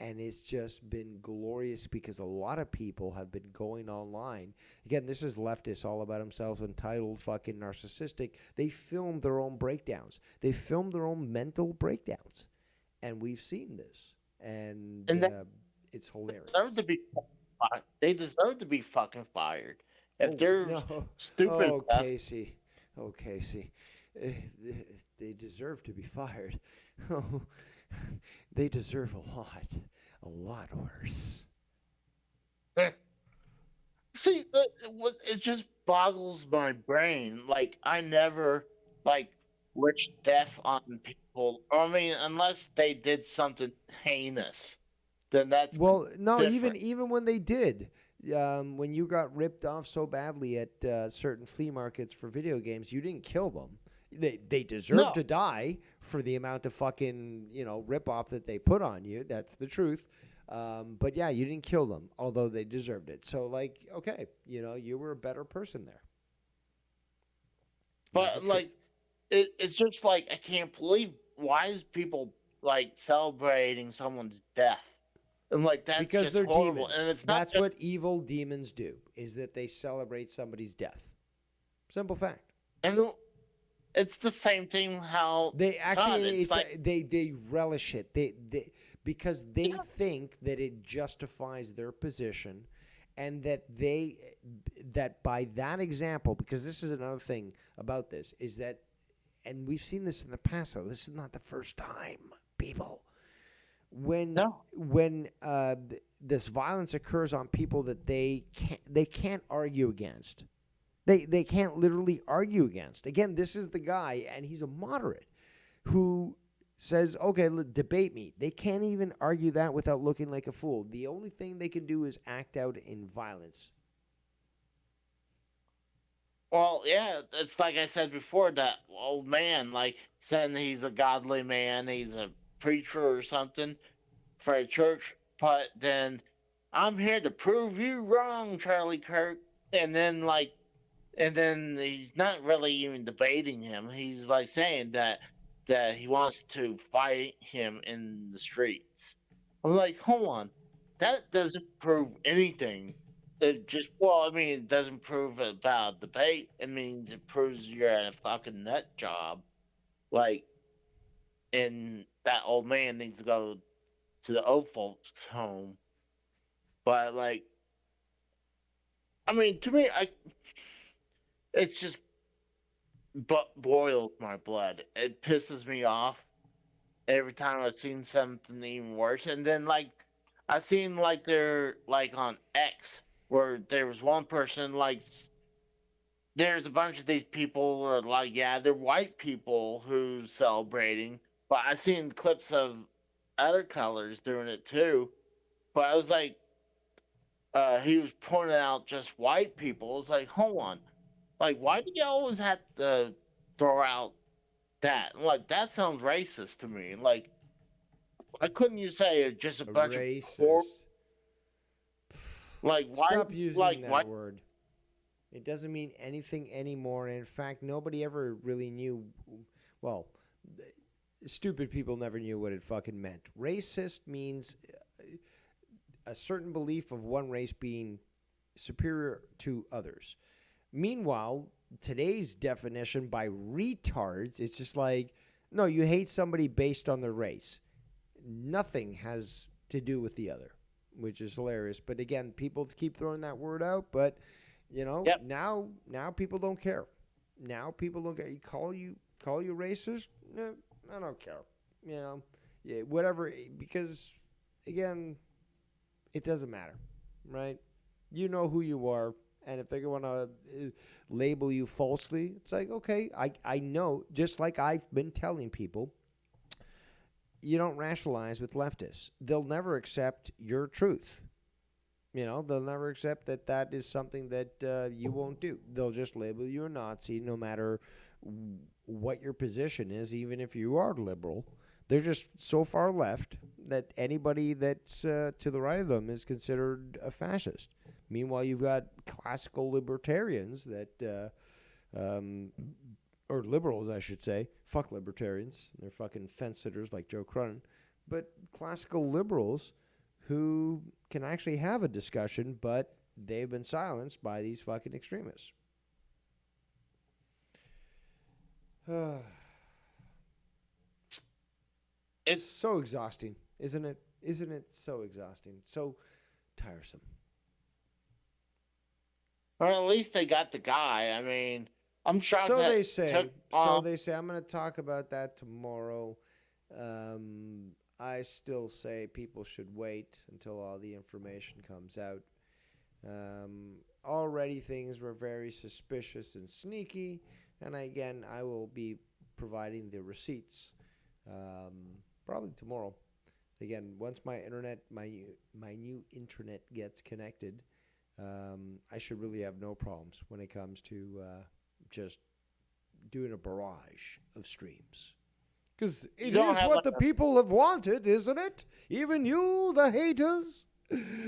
and it's just been glorious because a lot of people have been going online. Again, this is leftists all about themselves, entitled, fucking narcissistic. They filmed their own breakdowns. They filmed their own mental breakdowns, and we've seen this, and And they it's deserve hilarious. to be they deserve to be fucking fired. If Oh they're no! stupid Oh enough. Casey! Oh Casey! Eh, They deserve to be fired. Oh, they deserve a lot worse. See, it just boggles my brain. Like, I never like wish death on people. I mean, unless they did something heinous, then that's Well, no, even different. even when they did, when you got ripped off so badly at certain flea markets for video games, you didn't kill them. They deserve No, to die for the amount of fucking rip off that they put on you. That's the truth. But yeah, you didn't kill them, although they deserved it. So like, okay, you were a better person there. That's the but like truth. it's just like I can't believe why is people like celebrating someone's death, and like that's Because just they're horrible. And demons. it's not That's just what evil demons do. Is that they celebrate somebody's death. Simple fact. and it's the same thing. How They God, actually, it's it's like they relish it. They because they yes, think that it justifies their position, and that by that example, because this is another thing about this is that, and we've seen this in the past. So this is not the first time, people. When no. this violence occurs on people that they can't argue against. They can't literally argue against. Again, this is the guy, and he's a moderate who says, okay, debate me. They can't even argue that without looking like a fool. The only thing they can do is act out in violence. Well, yeah, it's like I said before, that old man, like saying he's a godly man, he's a preacher or something for a church, but then I'm here to prove you wrong, Charlie Kirk. And then and then he's not really even debating him. He's like saying that he wants to fight him in the streets. I'm like, hold on, that doesn't prove anything. It just well, I mean, it doesn't prove about debate. It means it proves you're a fucking nut job. Like, and that old man needs to go to the old folks' home. But like, I mean, to me, it's just but boils my blood. It pisses me off every time I've seen something even worse. And then I seen like they're like on X where there was one person like there's a bunch of these people who are like yeah they're white people who's celebrating, but I seen clips of other colors doing it too. But I was like, he was pointing out just white people. It's like hold on, like why do you always have to throw out that? Like that sounds racist to me. Like Why couldn't you say it's just a A bunch of poor? racist. Like why? Stop using Like that why? word. It doesn't mean anything anymore. And in fact, nobody ever really knew. Well, stupid people never knew what it fucking meant. Racist means a certain belief of one race being superior to others. Meanwhile, today's definition by retards, it's just like, no, you hate somebody based on their race. Nothing has to do with the other, which is hilarious. But again, people keep throwing that word out, but Yep. now people don't care. Now people don't care. Call you racist? No, I don't care. Yeah, whatever. Because again, it doesn't matter, right? You know who you are, and if they're going to label you falsely, it's like, okay, I know. Just like I've been telling people, you don't rationalize with leftists. They'll never accept your truth. They'll never accept that that is something that you won't do. They'll just label you a Nazi no matter what your position is, even if you are liberal. They're just so far left that anybody that's to the right of them is considered a fascist. Meanwhile, you've got classical libertarians that, or liberals, I should say. Fuck libertarians. They're fucking fence sitters like Joe Cronin. But classical liberals who can actually have a discussion, but they've been silenced by these fucking extremists. It's It's so exhausting, isn't it? Isn't it so exhausting? So tiresome. well, at least they got the guy. I mean, I'm shocked So they that took say. So they say. I'm going to talk about that tomorrow. I still say people should wait until all the information comes out. Already things were very suspicious and sneaky, and again, I will be providing the receipts probably tomorrow. Again, once my new internet gets connected, I should really have no problems when it comes to just doing a barrage of streams. Because it don't is have what like the people have wanted, isn't it? Even you, the haters.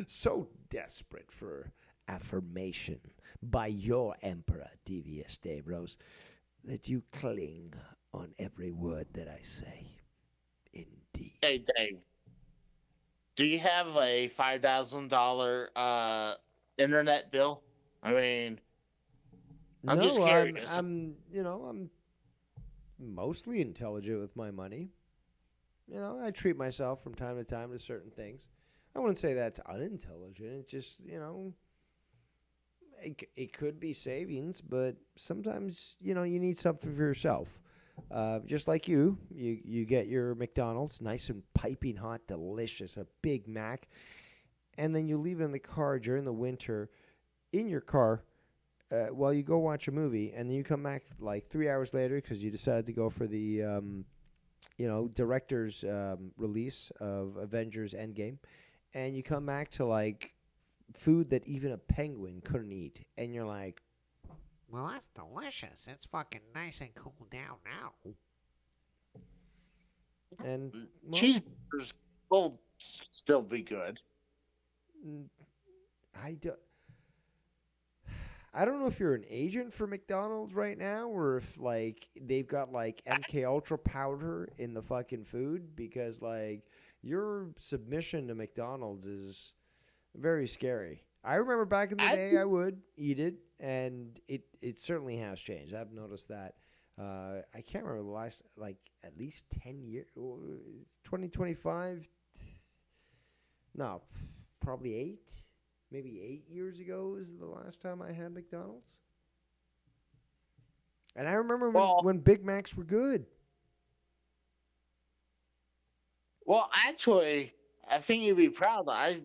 So desperate for affirmation by your emperor, Devious Dave Rose, that you cling on every word that I say. Indeed. hey Dave, do you have a $5,000 internet bill? I mean, I'm just No, I'm curious. I'm you know, I'm mostly intelligent with my money. I treat myself from time to time to certain things. I wouldn't say that's unintelligent. It's just, it could be savings, but sometimes, you need something for yourself. Just like you get your McDonald's, nice and piping hot, delicious, a Big Mac, and then you leave it in the car during the winter in your car while you go watch a movie, and then you come back like 3 hours later because you decided to go for the director's release of Avengers Endgame, and you come back to like food that even a penguin couldn't eat, and you're like, Well, that's delicious. It's fucking nice and cool down now. and well, Cheeseburgers will still be good. I don't. I don't know if you're an agent for McDonald's right now or if like they've got like MK Ultra powder in the fucking food because like your submission to McDonald's is very scary. I remember back in the I day I would eat it and it certainly has changed. I've noticed that. I can't remember the last like at least 10 years 2025 no, probably 8. Maybe 8 years ago is the last time I had McDonald's. And I remember well, when Big Macs were good. actually, I think you'd be proud. I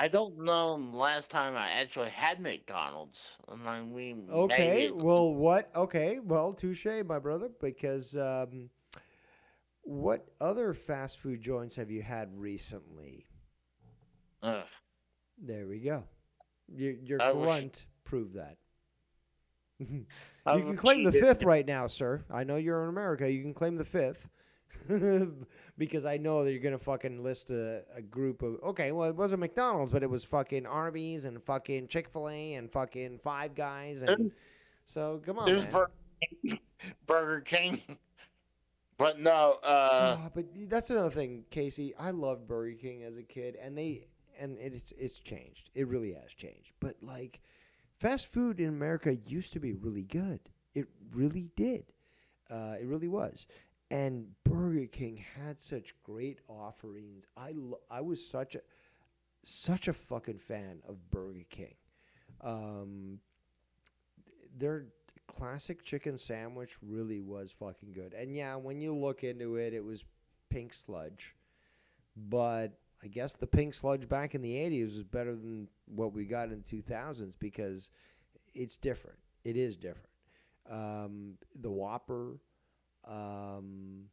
don't know the last time I actually had McDonald's. I mean, we Okay, maybe well, what? Okay, well, touche, my brother, because what other fast food joints have you had recently? uh, There we go. Your I wish grunt proved that. You I can wish claim you the fifth did. right now, sir. I know you're in America. You can claim the fifth. because I know that you're gonna fucking list a group of okay, well it wasn't McDonald's, but it was fucking Arby's and fucking Chick-fil-A and fucking Five Guys and There's, so come on, there's man. Burger King, but no. Ah, but that's another thing, Casey. I loved Burger King as a kid, and it's changed. It really has changed. But like, fast food in America used to be really good. It really did. It really was. And Burger King had such great offerings. I was such a fucking fan of Burger King. Um, their classic chicken sandwich really was fucking good. And yeah, when you look into it, it was pink sludge. But I guess the pink sludge back in the 80s was better than what we got in the 2000s because it's different. It is different. The Whopper, um,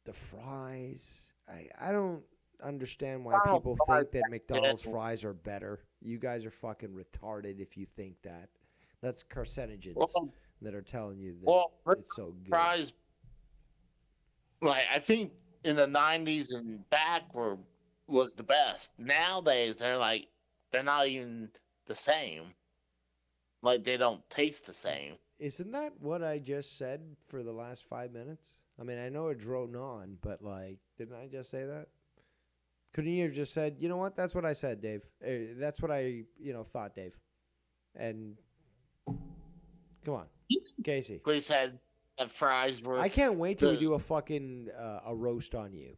the fries. I don't understand why McDonald's people fries think that back McDonald's then. fries are better. You guys are fucking retarded if you think that. That's carcinogens Well, that are telling you that well, it's so good. fries. Like I think in the '90s and back were was the best. Nowadays they're not even the same. Like they don't taste the same. Isn't that what I just said for the last 5 minutes? I mean, I know it drone on, but like, didn't I just say that? Couldn't you have just said, you know what? That's what I said, Dave. That's what I, thought, Dave. And come on, Casey. They said that fries were I can't wait till we the do a fucking a roast on you.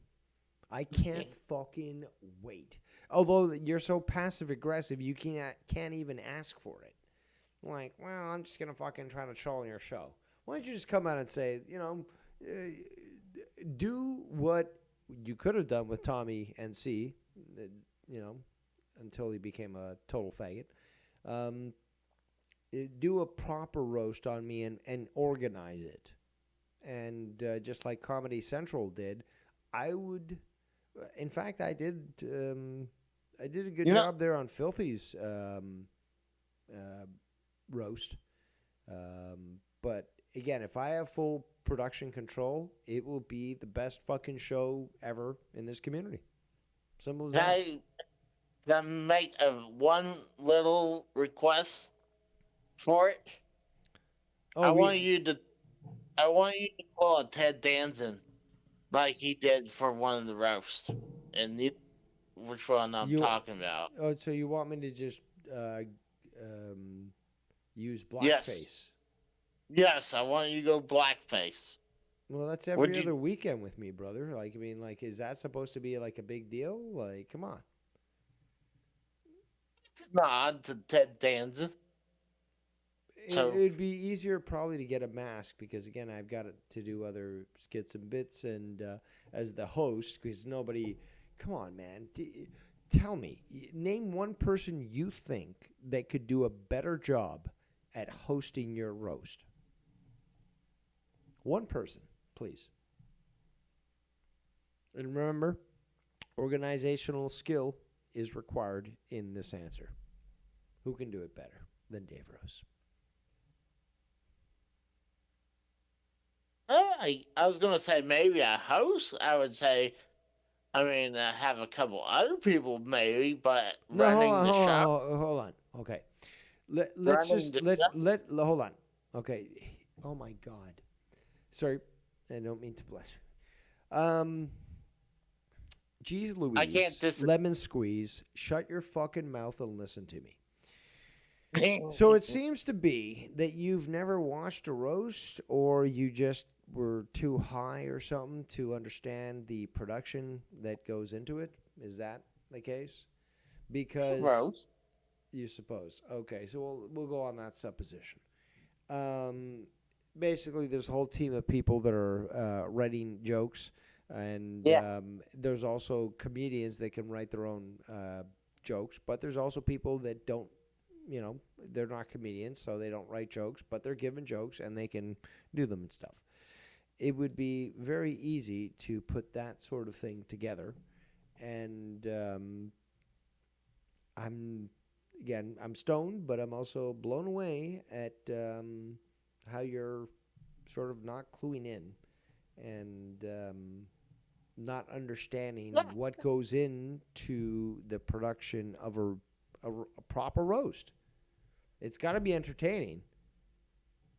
I can't fucking wait. Although you're so passive aggressive, you can't even ask for it. Like, well, I'm just gonna fucking try to troll your show. Why don't you just come out and say, do what you could have done with Tommy and C, you know, until he became a total faggot. Um, do a proper roast on me and organize it. And just like Comedy Central did, I would. In fact, I did. I did a good you know job there on Filthy's uh, roast. But again, if I have full production control, it will be the best fucking show ever in this community. Simple as can that. I can I make a one little request for it? Oh, I want we. you to I want you to pull a Ted Danson like he did for one of the roasts, and you which one I'm You. talking about. Oh, so you want me to just uh, um, use Yes, blackface? yes, I want you to go blackface. Well, that's every Would you other weekend with me, brother. Like, I mean, like, is that supposed to be like a big deal? Like, come on. nod to Ted Danson? So It'd be easier probably to get a mask because again, I've got to do other skits and bits and as the host because nobody. Come on, man. Tell me, name one person you think that could do a better job at hosting your roast. One person, please. And remember, organizational skill is required in this answer. Who can do it better than Dave Rose? I was gonna say maybe a host. I would say I mean have a couple other people maybe, but No, hold running on, the hold show, on, hold on. Okay, let's running just the show. hold on. Okay. Oh my God. Sorry, I don't mean to bless you. Geez I can't Louise, lemon squeeze. Shut your fucking mouth and listen to me. So it seems to be that you've never watched a roast, or you just were too high or something to understand the production that goes into it. Is that the case? Because Gross. you suppose. Okay, so we'll go on that supposition. Um, basically, there's a whole team of people that are writing jokes, and Yeah. there's also comedians that can write their own jokes. But there's also people that don't. They're not comedians, so they don't write jokes, but they're given jokes and they can do them and stuff. It would be very easy to put that sort of thing together, and I'm I'm stoned, but I'm also blown away at how you're sort of not cluing in and not understanding what goes into the production of a proper roast. It's got to be entertaining.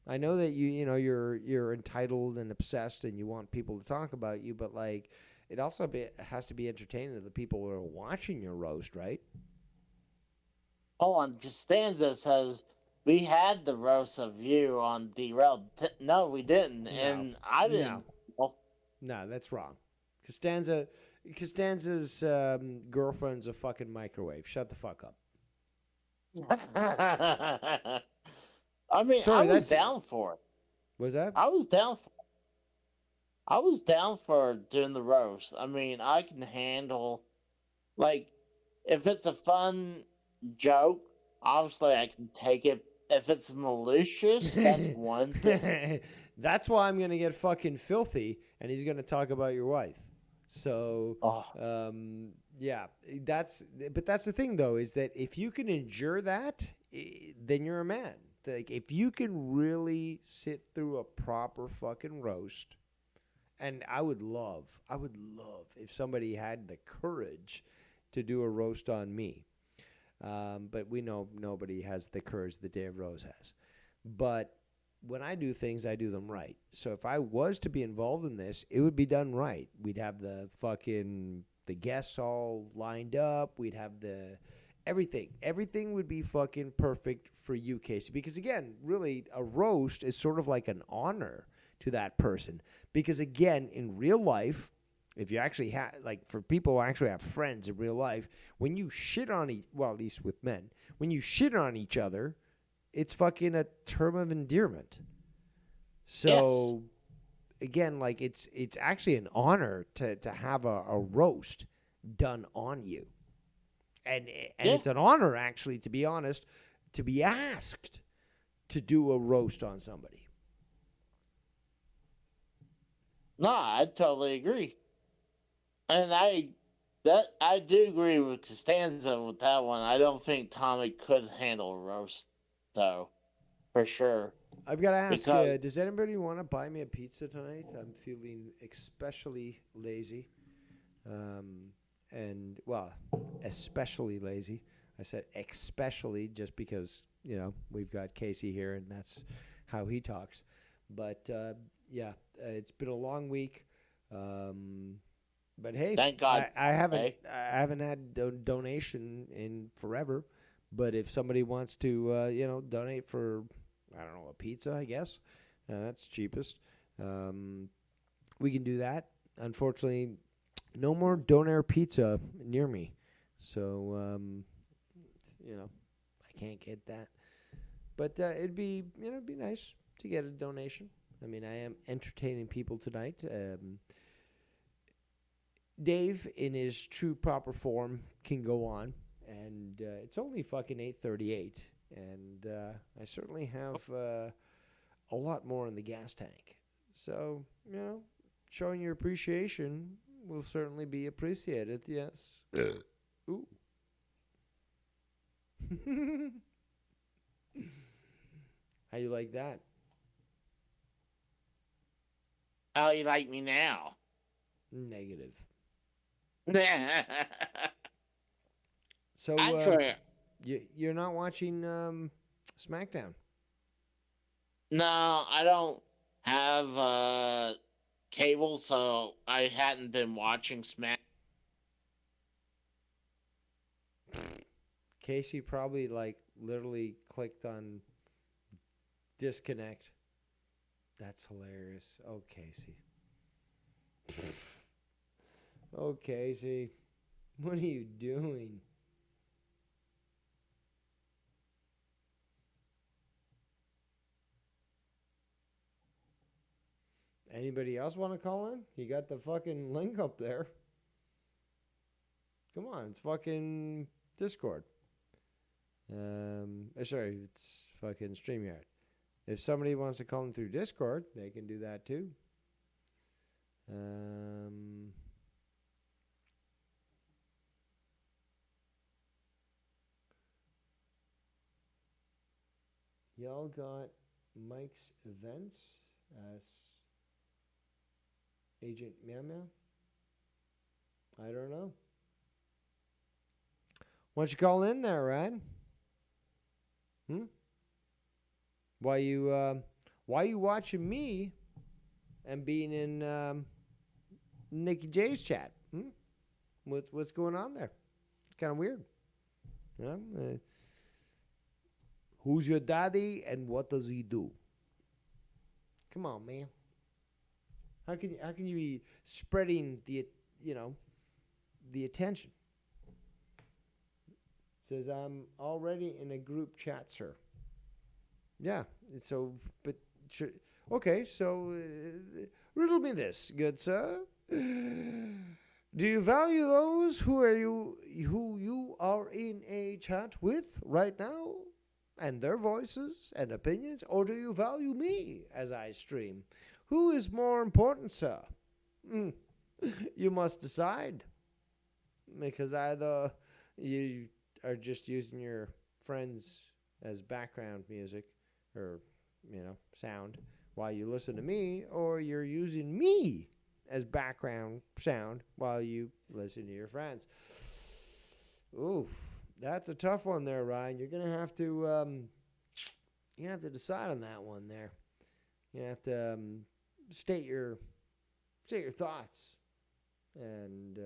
I know that you're entitled and obsessed and you want people to talk about you, but like it also has to be entertaining to the people who are watching your roast, right? Oh, and Costanza says we had the roast of you on Derailed. No, we didn't, No, and I no, didn't. Well, no, that's wrong. Costanza's girlfriend's a fucking microwave. Shut the fuck up. I mean, I Sorry, was that's down for it. was that? I was down for. I was down for doing the roast. I mean, I can handle like if it's a fun joke. Obviously, I can take it. If it's malicious, that's one thing. That's why I'm gonna get fucking filthy, and he's gonna talk about your wife. So, Oh, yeah, but that's the thing though, is that if you can endure that, then you're a man. Like if you can really sit through a proper fucking roast, and I would love if somebody had the courage to do a roast on me. But we know nobody has the courage that Dave Rose has. But when I do things, I do them right. So if I was to be involved in this, it would be done right. We'd have the guests all lined up. We'd have the everything. Everything would be fucking perfect for you, Casey. Because again, really, a roast is sort of like an honor to that person. Because again, in real life, if you actually have, like, for people who actually have friends in real life, when you shit on well, at least with men, when you shit on each other, it's fucking a term of endearment. yes. So, again, like, it's actually an honor to have a roast done on you. And Yeah. it's an honor, actually, to be honest, to be asked to do a roast on somebody. No, I totally agree. And I do agree with Costanza with that one. I don't think Tommy could handle a roast, though, for sure. I've got to ask, Because does anybody want to buy me a pizza tonight? I'm feeling especially lazy. Um, and, well, especially lazy. I said especially just because, we've got Casey here and that's how he talks. But, yeah, it's been a long week. But hey, thank God, hey, I haven't had donation in forever. But if somebody wants to, donate for, I don't know, a pizza, I guess that's cheapest. Um, we can do that. Unfortunately, no more donair pizza near me, so I can't get that. But it'd be nice to get a donation. I mean, I am entertaining people tonight. Dave, in his true proper form, can go on, and it's only fucking 8:38, and I certainly have a lot more in the gas tank. So showing your appreciation will certainly be appreciated. Yes. Ooh. How you like that? how you like me now? Negative. Actually, So you're not watching SmackDown? no, I don't have cable, so I hadn't been watching Smack. Casey probably like literally clicked on disconnect. That's hilarious. Oh, Casey. Oh, Casey. What are you doing? Anybody else want to call in? You got the fucking link up there. Come on, it's fucking Discord. Sorry, it's fucking StreamYard. If somebody wants to call in through Discord, they can do that too. Y'all got Mike's events. Agent Meow Meow? I don't know. Why don't you call in there, Ryan? Hmm? Why you why you watching me and being in Nikki J's chat? Hmm? What's going on there? It's kind of weird. You know? Who's your daddy and what does he do? Come on, man. How can you be spreading the you know the attention? Says I'm already in a group chat, sir. Yeah. So, but okay. So, riddle me this, good sir. Do you value those who you are in a chat with right now, and their voices and opinions, or do you value me as I stream? Who is more important, sir? Mm, you must decide, because either you are just using your friends as background music or sound while you listen to me, or you're using me as background sound while you listen to your friends. Oof, that's a tough one there, Ryan. You have to decide on that one there. You have to state your thoughts and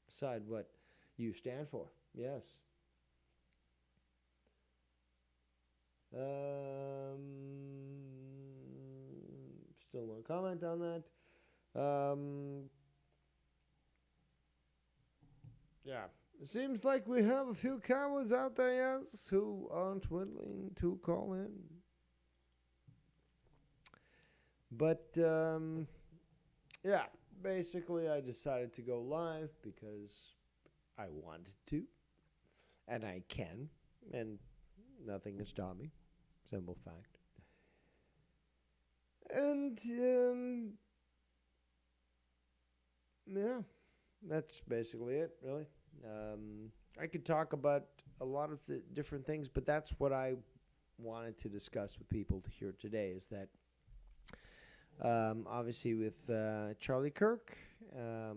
decide what you stand for. Yes. Still no comment on that. Yeah. It seems like we have a few cowards out there, yes, who aren't willing to call in. But, yeah, basically I decided to go live because I wanted to, and I can, and nothing can stop me. Simple fact. And, yeah, that's basically it, really. I could talk about a lot of the different things, but that's what I wanted to discuss with people here today is that obviously with Charlie Kirk, I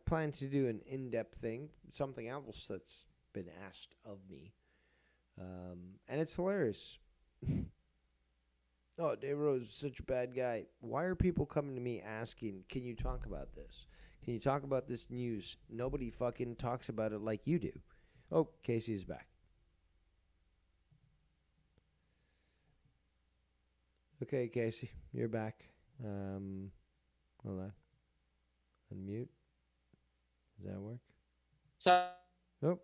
plan to do an in-depth thing, something else that's been asked of me. And it's hilarious. Oh, Dave Rose is such a bad guy. Why are people coming to me asking, can you talk about this? Can you talk about this news? Nobody fucking talks about it like you do. Oh, Casey is back. Okay, Casey, you're back. Hold on. Unmute. Does that work? So Oh,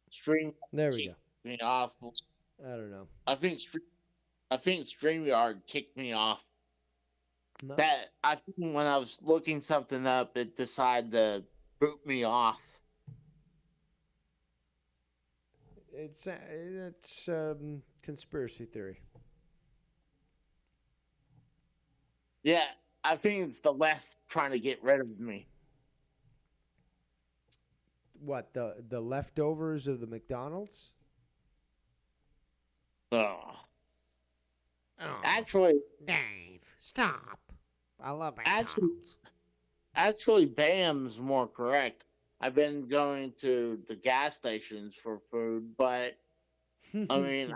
stream there we go. kicked me off. I don't know. I think StreamYard kicked me off. No, That I think when I was looking something up, it decided to boot me off. it's conspiracy theory. Yeah, I think it's the left trying to get rid of me. What the leftovers of the McDonald's? Oh. Oh, Actually, Dave, stop. I love actually, McDonald's. actually, Bam's more correct. I've been going to the gas stations for food, but I mean,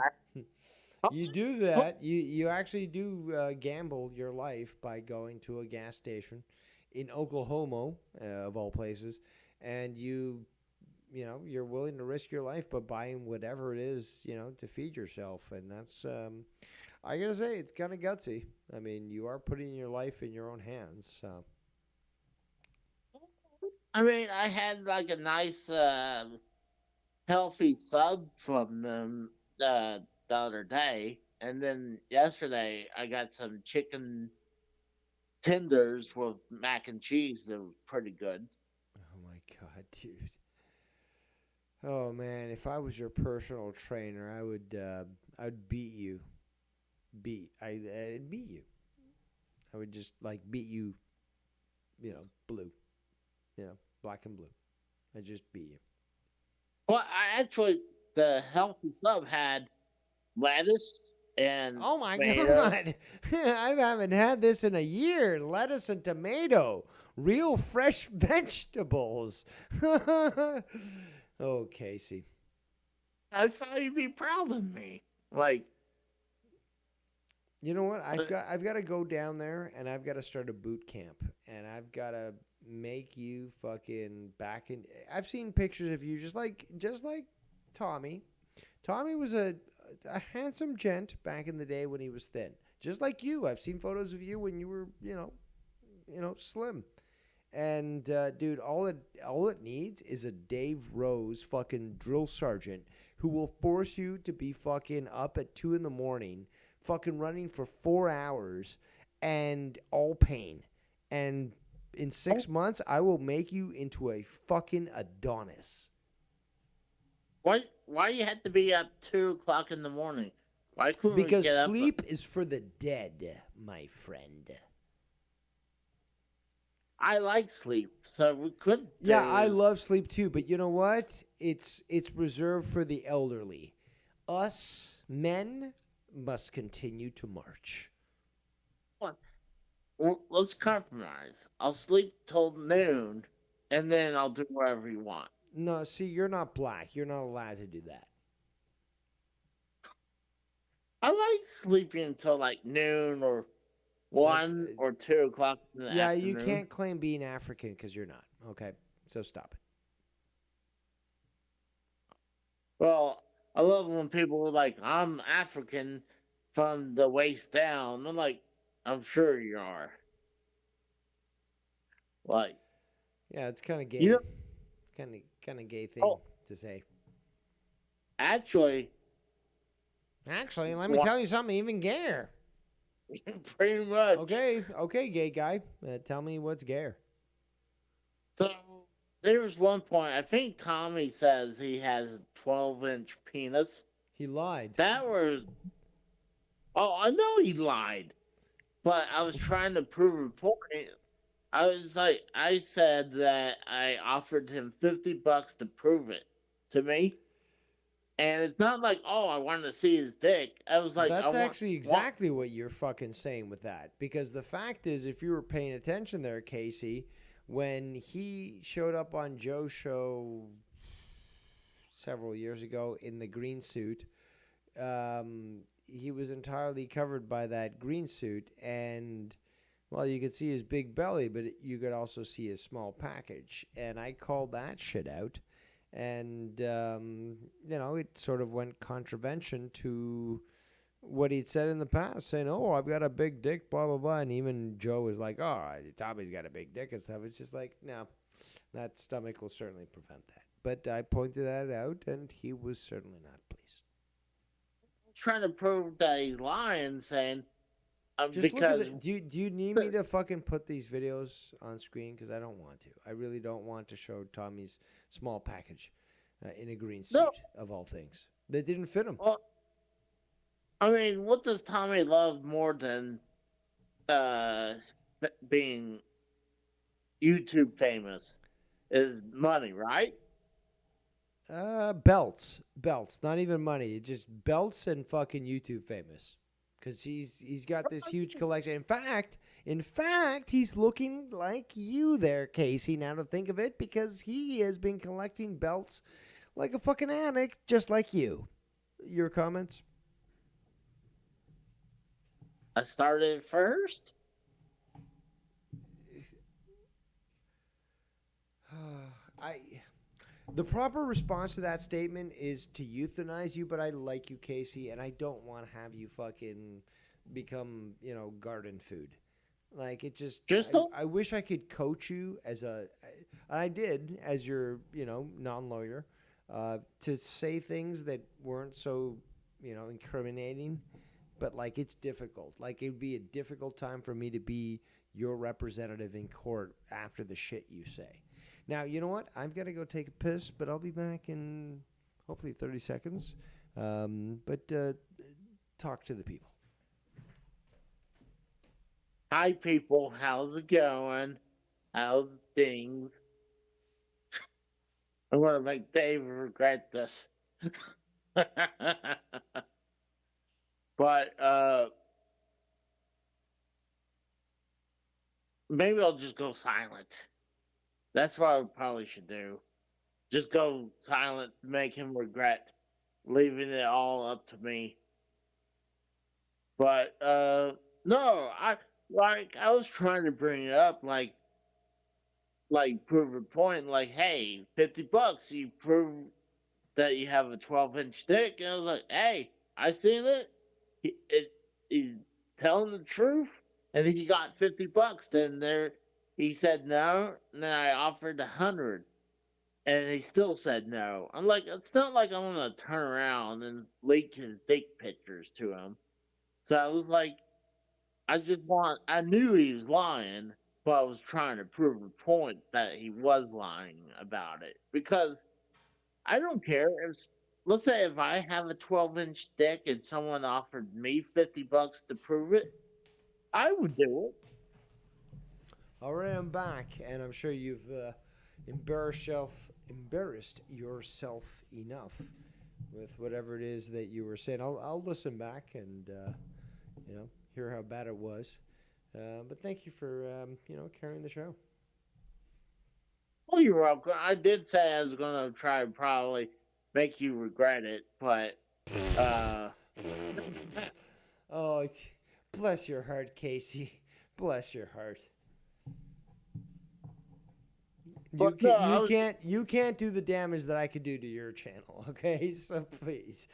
You do that. You actually do gamble your life by going to a gas station in Oklahoma, of all places, and you're willing to risk your life by buying whatever it is to feed yourself, and that's I gotta say it's kind of gutsy. I mean, you are putting your life in your own hands. So. I had like a nice, healthy sub from them the other day, and then yesterday I got some chicken tenders with mac and cheese that was pretty good. Oh my god, dude. Oh man, if I was your personal trainer, I'd beat you. I'd beat you. I would just like beat you, blue, black and blue. I'd just beat you. Well, I actually the healthy sub had lettuce and Oh my tomatoes. god. I haven't had this in a year. Lettuce and tomato, real fresh vegetables. Oh, Casey. I thought you'd be proud of me. Like, You know what? uh, I've got to go down there and I've got to start a boot camp and I've got to make you fucking back in. I've seen pictures of you just like Tommy. Tommy was a handsome gent back in the day when he was thin. Just like you. I've seen photos of you when you were, slim. And dude, all it needs is a Dave Rose fucking drill sergeant who will force you to be fucking up at 2 in the morning, fucking running for 4 hours, and all pain. And in 6 months, I will make you into a fucking Adonis. why you had to be up 2 o'clock in the morning? Why couldn't we Because get up? sleep is for the dead, my friend. I like sleep, so we could do. Yeah, I love sleep too, but you know what? It's reserved for the elderly. Us men must continue to march. Well, let's compromise. I'll sleep till noon, and then I'll do whatever you want. No, see, you're not black. You're not allowed to do that. I like sleeping until like noon or That's 1 or 2 o'clock in the yeah, you afternoon. can't claim being African because you're not. Okay, so stop it. Well, I love when people are like, "I'm African from the waist down." I'm like, "I'm sure you are." Like, Yeah, it's kind of you gay. know, Kind of gay thing oh, to say. actually, Actually, let me one- tell you something even gayer. pretty much. Okay, gay guy. Tell me what's gay. So there was one point. I think Tommy says he has a 12-inch penis. He lied. That was. Oh, I know he lied, but I was trying to prove a point. I was like, I said that I offered him $50 to prove it to me, and it's not like, oh, I wanted to see his dick. I was like, I That's want, actually want. exactly what you're fucking saying with that. Because the fact is, if you were paying attention there, Casey, when he showed up on Joe's show several years ago in the green suit, he was entirely covered by that green suit. And, well, you could see his big belly, but you could also see his small package. And I called that shit out. And, it sort of went contravention to what he'd said in the past, saying, "Oh, I've got a big dick," blah blah blah, and even Joe was like, "Oh, Tommy's got a big dick and stuff." It's just like, no, that stomach will certainly prevent that. But I pointed that out, and he was certainly not pleased. Trying to prove that he's lying, saying Just look at the. because Do you need me to fucking put these videos on screen? Because I don't want to. I really don't want to show Tommy's small package in a green suit no. of all things. That didn't fit him. Well, I mean, what does Tommy love more than uh being YouTube famous? Is money, right? Belts, not even money. It's just belts and fucking YouTube famous. Because he's got this huge collection. In fact, he's looking like you there, Casey. Now to think of it, because he has been collecting belts like a fucking addict, just like you. Your comments? I started first. I. The proper response to that statement is to euthanize you, but I like you, Casey, and I don't want to have you fucking become, garden food. Like, it just, Just don't. I wish I could coach you I did, as your, non-lawyer, to say things that weren't so, incriminating, but, like, it's difficult. Like, it would be a difficult time for me to be your representative in court after the shit you say. Now, you know what? I've got to go take a piss, but I'll be back in hopefully 30 seconds. But talk to the people. Hi, people. How's it going? How's things? I'm gonna make Dave regret this. But maybe I'll just go silent. That's what I probably should do. Just go silent, make him regret leaving it all up to me. But no, I was trying to bring it up like prove a point, like, hey, $50, you prove that you have a 12-inch dick. And I was like, hey, I seen it. He's telling the truth. And he got $50. Then he said no. And then I offered 100, and he still said no. I'm like, it's not like I'm gonna turn around and leak his dick pictures to him. So I was like, I knew he was lying, but I was trying to prove a point that he was lying about it. Because I don't care if, let's say, if I have a 12-inch dick and someone offered me $50 to prove it, I would do it. All right, I'm back, and I'm sure you've embarrassed yourself enough with whatever it is that you were saying. I'll listen back and hear how bad it was. But thank you for carrying the show. Well, you're welcome. I did say I was going to try and probably make you regret it, but uh, Oh, bless your heart, Casey. Bless your heart. but no, I was You can't do the damage that I could do to your channel, okay? So please,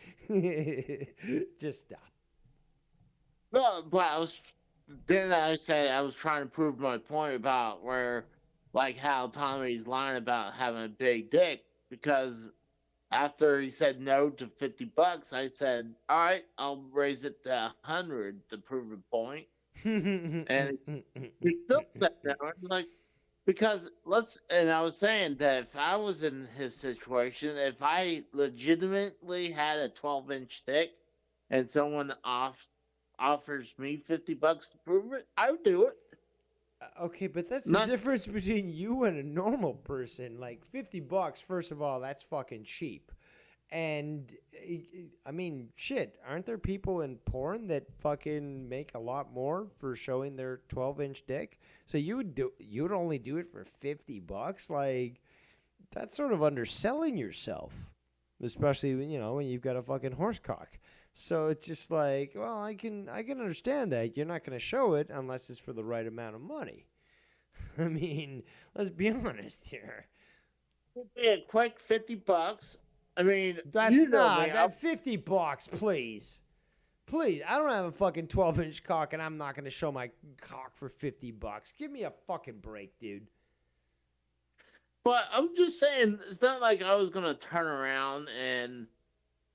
just stop. no, but then I said I was trying to prove my point about where, like, how Tommy's lying about having a big dick because after he said no to $50, I said, all right, I'll raise it to 100 to prove a point. And he still said no. I was like, because and I was saying that if I was in his situation, if I legitimately had a 12-inch dick and someone offers me $50 to prove it, I would do it. Okay, but that's the Not, difference between you and a normal person. Like $50, first of all, that's fucking cheap. And I mean, shit, aren't there people in porn that fucking make a lot more for showing their 12-inch dick? So you'd only do it for $50? Like, that's sort of underselling yourself. Especially when you've got a fucking horse cock. So it's just like, well, I can understand that. You're not going to show it unless it's for the right amount of money. I mean, let's be honest here. a quick $50. I mean, That's you know not me. that $50, please. Please, I don't have a fucking 12-inch cock, and I'm not going to show my cock for $50. Give me a fucking break, dude. But I'm just saying, it's not like I was gonna turn around and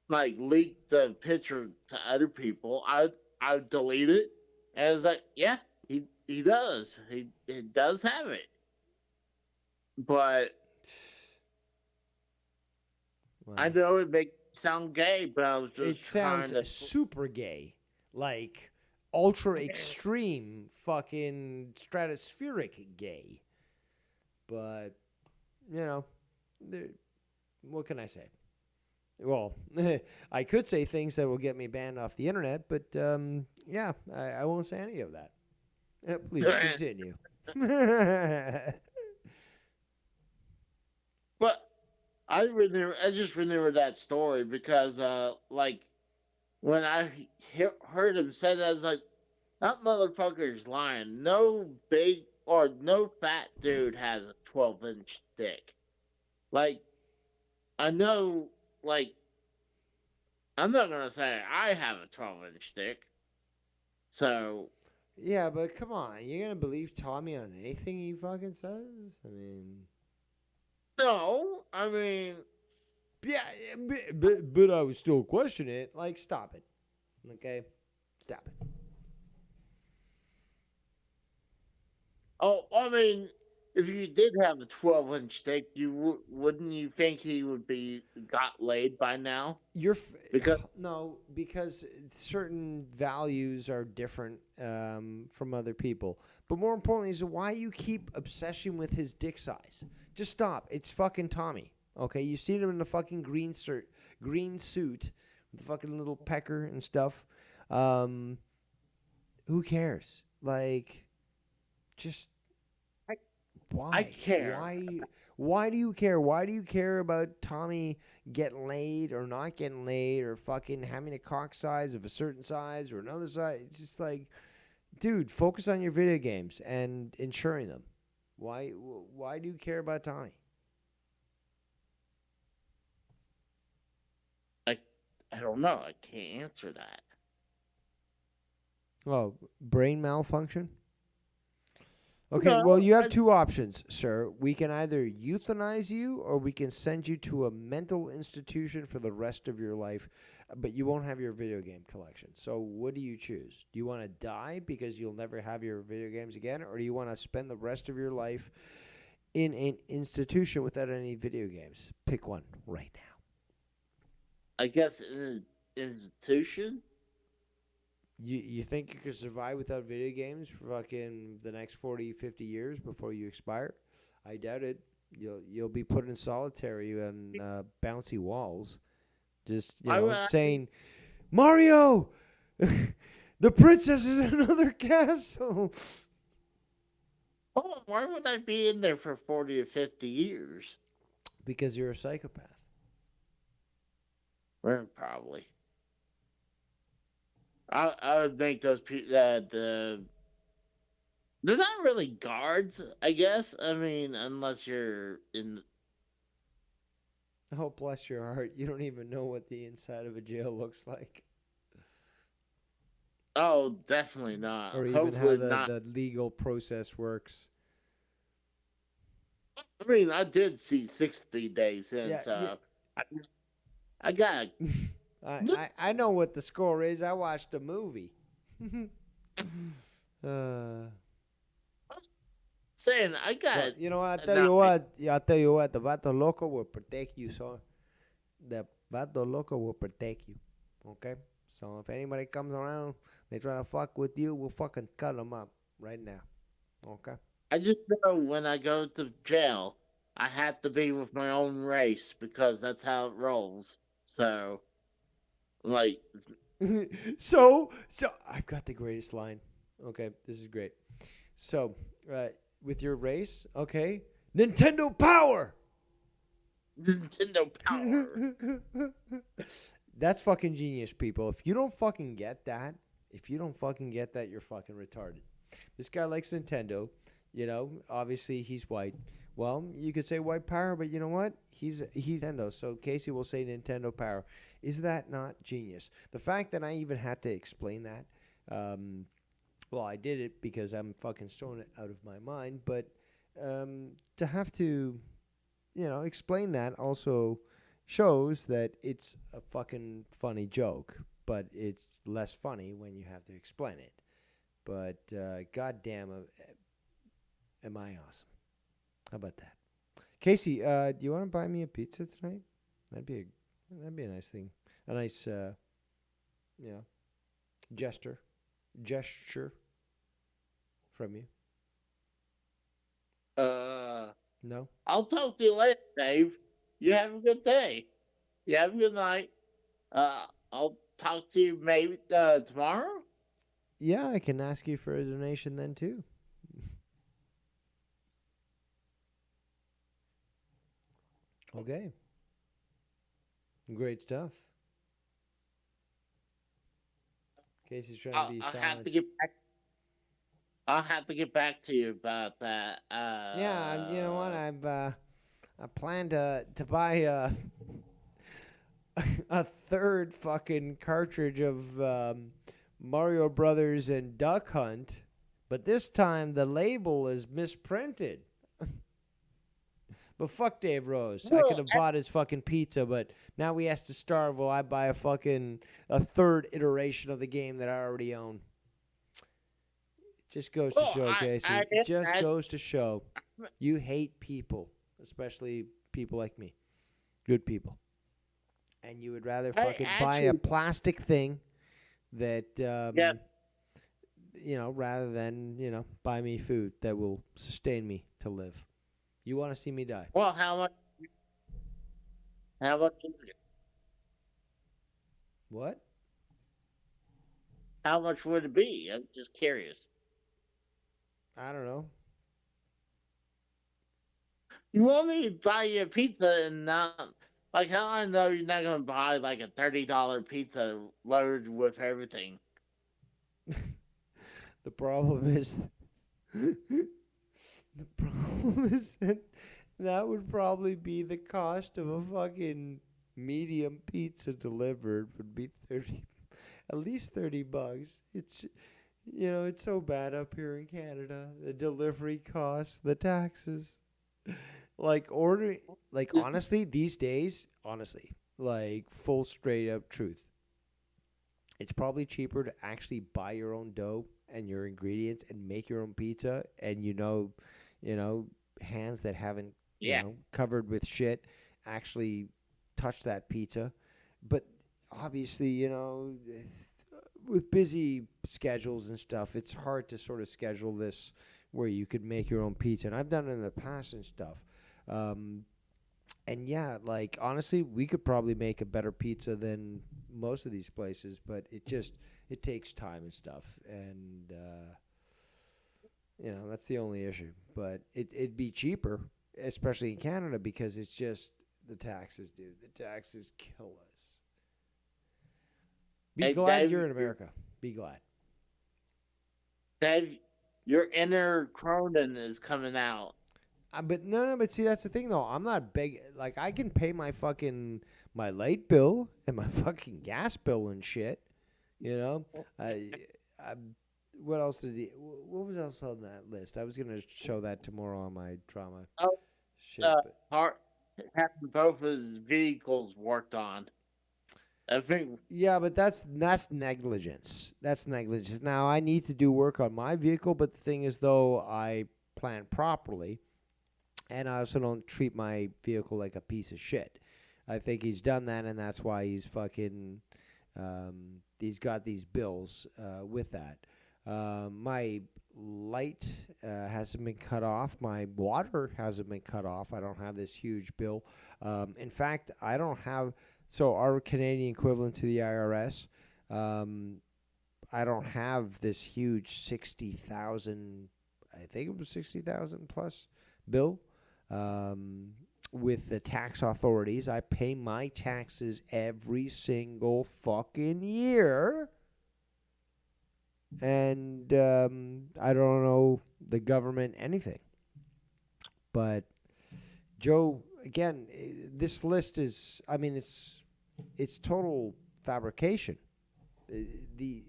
like leak the picture to other people. I would delete it, and I was like, yeah, he does. He does have it. But I Well, know it makes it sound gay, but I was it just trying sounds to. super gay. Like, ultra extreme, fucking stratospheric gay. But, there, what can I say? Well, I could say things that will get me banned off the internet, but yeah, I won't say any of that. Please continue. But I just remember that story because like when I heard him say that, I was like, that motherfucker's lying. No big or no fat dude has a 12-inch dick. Like, I know, like, I'm not going to say I have a 12-inch dick. So, Yeah, but come on, you're gonna believe Tommy on anything he fucking says? I mean, no, I mean, yeah, but I would still question it. Like, stop it, okay? Stop it. oh, I mean, if you did have a 12-inch dick, wouldn't you think he would be got laid by now? You're Because no, because certain values are different from other people. But more importantly, is why you keep obsessing with his dick size. Just stop. It's fucking Tommy. Okay, you seen him in the fucking green suit with the fucking little pecker and stuff. Um, who cares? Like, just I, I why? care. Why do you care? Why do you care about Tommy getting laid or not getting laid or fucking having a cock size of a certain size or another size? It's just like, dude, focus on your video games and insuring them. Why do you care about Tommy? I I don't know. I can't answer that. Oh, brain malfunction? Okay, well, No, you have two options, sir. We can either euthanize you or we can send you to a mental institution for the rest of your life, but you won't have your video game collection. So, what do you choose? Do you want to die because you'll never have your video games again, or do you want to spend the rest of your life in an institution without any video games? Pick one right now. I guess in an institution. You think you could survive without video games for fucking the next 40, 50 years before you expire? I doubt it. You'll be put in solitary on bouncy walls, just I saying, Mario, the princess is in another castle. Oh, why would I be in there for 40 to 50 years? Because you're a psychopath. Well, probably. I would make those people they're not really guards, I guess. I mean, unless you're in. Oh, bless your heart. You don't even know what the inside of a jail looks like. Oh, definitely not. Or even how Hopefully not. the legal process works. I mean, I did see 60 Days in, Yeah, yeah. so I got. I know what the score is. I watched a movie. Saying I Well, got. you know what? I tell Not, you what. Yeah, I tell you what. The Vato Loco will protect you. So the Vato Loco will protect you. Okay. So if anybody comes around, they try to fuck with you, we'll fucking cut them up right now. Okay. I just know when I go to jail, I have to be with my own race because that's how it rolls. So, like, so I've got the greatest line. Okay, this is great. So, with your race, okay, Nintendo Power. Nintendo Power. That's fucking genius, people. If you don't fucking get that, you're fucking retarded. This guy likes Nintendo. Obviously he's white. Well, you could say white power, but you know what? He's Nintendo. So Casey will say Nintendo Power. Is that not genius? The fact that I even had to explain that, well, I did it because I'm fucking stoned out of my mind. But to have to, explain that also shows that it's a fucking funny joke, but it's less funny when you have to explain it. But goddamn, am I awesome? How about that, Casey? Do you want to buy me a pizza tonight? That'd be a nice thing, a nice gesture from you. No. I'll talk to you later, Dave. You have a good day. You have a good night. I'll talk to you maybe tomorrow. Yeah, I can ask you for a donation then too. Okay. Great stuff. Casey's trying to be I'll have silent. to get back. I'll have to get back to you about that. Yeah, you know what? I plan to buy a third fucking cartridge of Mario Brothers and Duck Hunt, but this time the label is misprinted. But fuck Dave Rose. I could have bought his fucking pizza, but now he has to starve while I buy a third iteration of the game that I already own. Just goes to show, Casey. It just goes to show you hate people, especially people like me. Good people. And you would rather fucking buy a plastic thing that, yes. Rather than, buy me food that will sustain me to live. You want to see me die. Well, how much? How much is it? What? How much would it be? I'm just curious. I don't know. You want me to buy you a pizza and not like how I know you're not gonna buy like a $30 pizza loaded with everything. The problem is the problem is that that would probably be the cost of a fucking medium pizza delivered would be 30, at least $30. It's so bad up here in Canada. The delivery costs, the taxes. Like ordering like Just honestly, these days, honestly, like full straight up truth. It's probably cheaper to actually buy your own dough and your ingredients and make your own pizza and you know, hands that haven't, yeah. covered with shit actually touch that pizza. But obviously, with busy schedules and stuff, it's hard to sort of schedule this where you could make your own pizza. And I've done it in the past and stuff. Um, and yeah, like honestly, we could probably make a better pizza than most of these places, but it takes time and stuff, and that's the only issue. But it'd be cheaper, especially in Canada, because it's just the taxes, dude. The taxes kill us. Be Hey glad Dave, you're in America. Be glad. Dave, your inner Cronin is coming out. But no, but see, that's the thing though. I'm not big. Like I can pay my light bill and my fucking gas bill and shit. You know, I what else did he? What was else on that list? I was gonna show that tomorrow on my drama Oh, shit. But Hart having both his vehicles worked on. I think yeah, but that's negligence. That's negligence. Now I need to do work on my vehicle, but the thing is, though, I plan properly. And I also don't treat my vehicle like a piece of shit. I think he's done that, and that's why he's fucking. He's got these bills with that. My light hasn't been cut off. My water hasn't been cut off. I don't have this huge bill. In fact, I don't have. So our Canadian equivalent to the IRS. I don't have this huge 60,000. I think it was 60,000 plus bill with the tax authorities. I pay my taxes every single fucking year. And I don't know the government anything. But Joe, again, this list is, I mean, it's total fabrication. The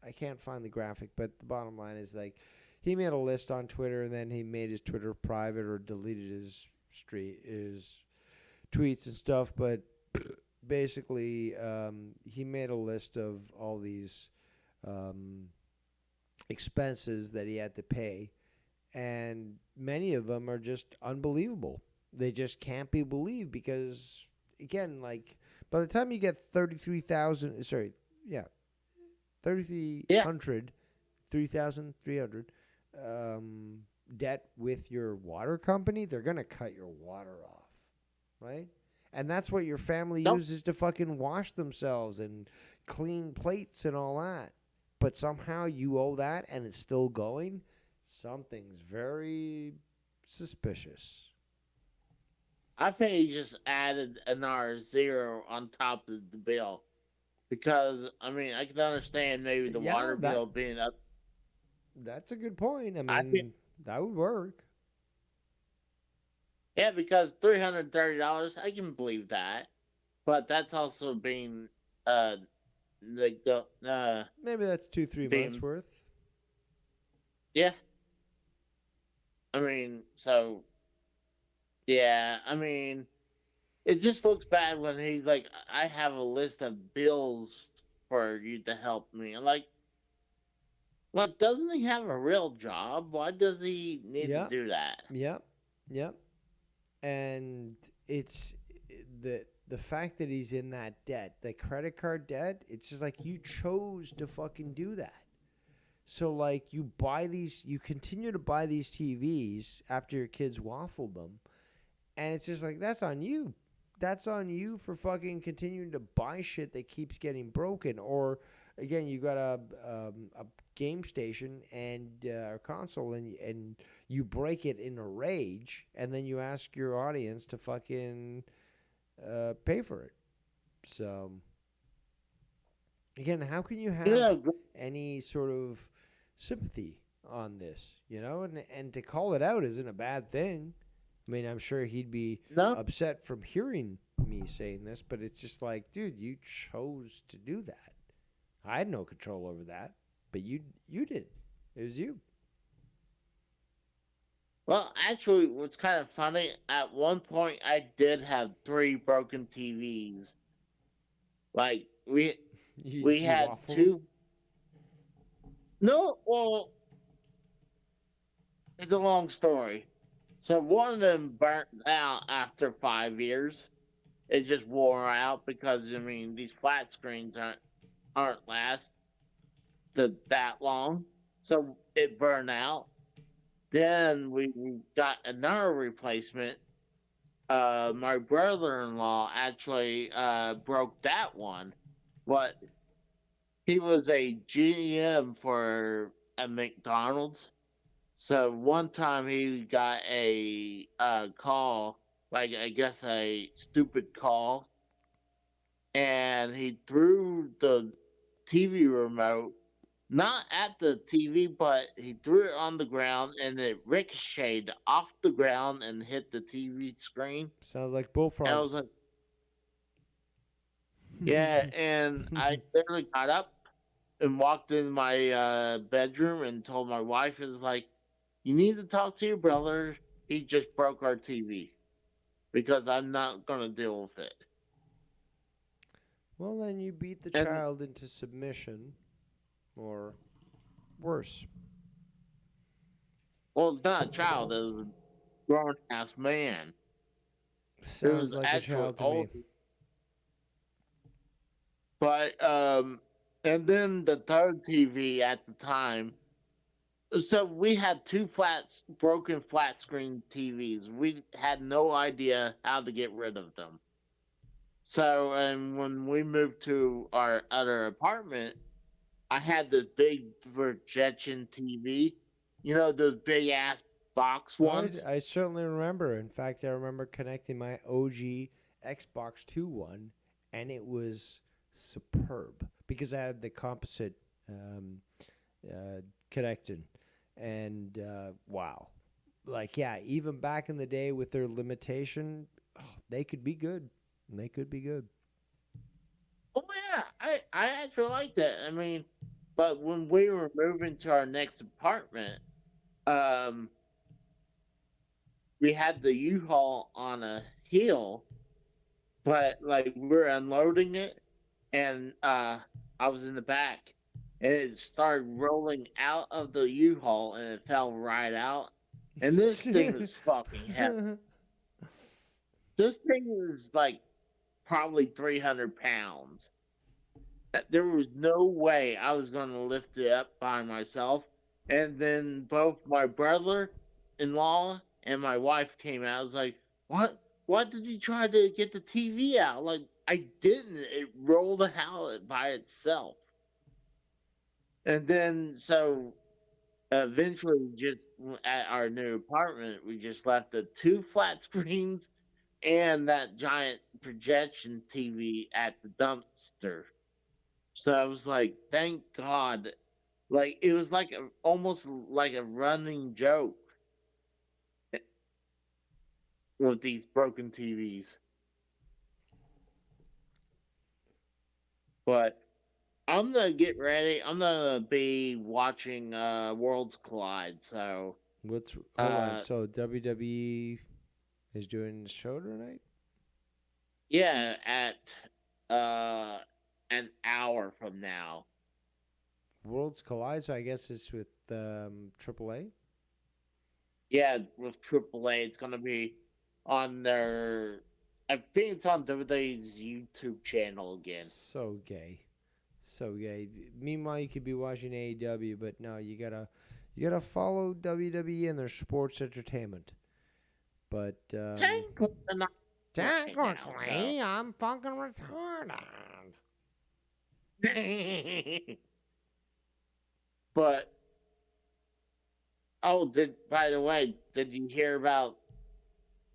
I can't find the graphic, but the bottom line is like he made a list on Twitter and then he made his Twitter private or deleted his tweets and stuff. But basically, he made a list of all these expenses that he had to pay, and many of them are just unbelievable. They just can't be believed because, again, like by the time you get 33,000, sorry, yeah, yeah. 3,300, 3,300 debt with your water company, they're going to cut your water off, right? And that's what your family Nope. uses to fucking wash themselves and clean plates and all that. But somehow you owe that and it's still going. Something's very suspicious. I think he just added another zero on top of the bill. Because I mean I can understand maybe the Yeah, water bill being up. that's a good point. I I think mean, that would work. yeah, because $330, I can believe that. But that's also being like the Maybe that's 2, 3 months being worth. yeah. I mean, so yeah, I mean it just looks bad when he's like, I have a list of bills for you to help me. I'm like, doesn't he have a real job? Why does he need to Yeah, do that? yeah, yeah. And it's the fact that he's in that debt, the credit card debt. It's just like you chose to fucking do that. So like you continue to buy these TVs after your kids waffled them, and it's just like that's on you. that's on you for fucking continuing to buy shit that keeps getting broken. Or again, you got a game station and a console, and you break it in a rage, and then you ask your audience to fucking pay for it. So again, how can you Yeah, have any sort of sympathy on this? You know, and to call it out isn't a bad thing. I mean, I'm sure he'd be no, upset from hearing me saying this, but it's just like, dude, you chose to do that. I had no control over that, but you did. It was you. well, actually, what's kind of funny, at one point I did have three broken TVs. Like we You had waffled them. two. No, well, it's a long story. So one of them burnt out after 5 years. It just wore out because I mean these flat screens aren't last that long, so it burned out. Then we got another replacement. My brother-in-law actually broke that one, but he was a GM for a McDonald's. So one time he got a call, like I guess a stupid call, and he threw the TV remote not at the TV, but he threw it on the ground and it ricocheted off the ground and hit the TV screen. Sounds like And I bullfrog. was like, yeah. And I literally got up and walked in my bedroom and told my wife, "Is like, you need to talk to your brother. He just broke our TV because I'm not going to deal with it." Well, then you beat the And child into submission, or worse. well, it's not a child; it was a grown ass man. It Sounds was like a actually child to me. old, but and then the third TV at the time. So we had two broken flat screen TVs. We had no idea how to get rid of them. So, and when we moved to our other apartment, I had this big projection TV. You know those big ass box ones. I certainly remember. In fact, I remember connecting my OG Xbox 2 one, and it was superb because I had the composite um, uh, connecting. And wow. Like, yeah, even back in the day with their limitation, oh, they could be good. They could be good. Oh yeah, I actually liked it. I mean, but when we were moving to our next apartment, um, we had the U-Haul on a hill, but like we're unloading it, and I was in the back, and it started rolling out of the U-Haul, and it fell right out. And this thing was fucking heavy. This thing was like probably 300 pounds. There was no way I was going to lift it up by myself. And then both my brother-in-law and my wife came out. I was like, "What? What did you try to get the TV out?" Like, I didn't. It rolled out by itself. And then so eventually, just at our new apartment, we just left the two flat screens and that giant projection TV at the dumpster. So I was like, thank God. Like it was like almost like a running joke with these broken TVs. But I'm gonna get ready. I'm gonna be watching Worlds Collide. So What's hold on? uh So WWE is doing the show tonight. yeah, at uh an hour from now. Worlds Collide. So I guess it's with AAA. Yeah, with AAA, it's gonna be on their. I think it's on WWE's YouTube channel again. So gay. So gay. Meanwhile, you could be watching AEW, but no, you gotta follow WWE and their sports entertainment. But Technically, they're not right now. So, Technically, I'm fucking retarded. but oh, did by the way, did you hear about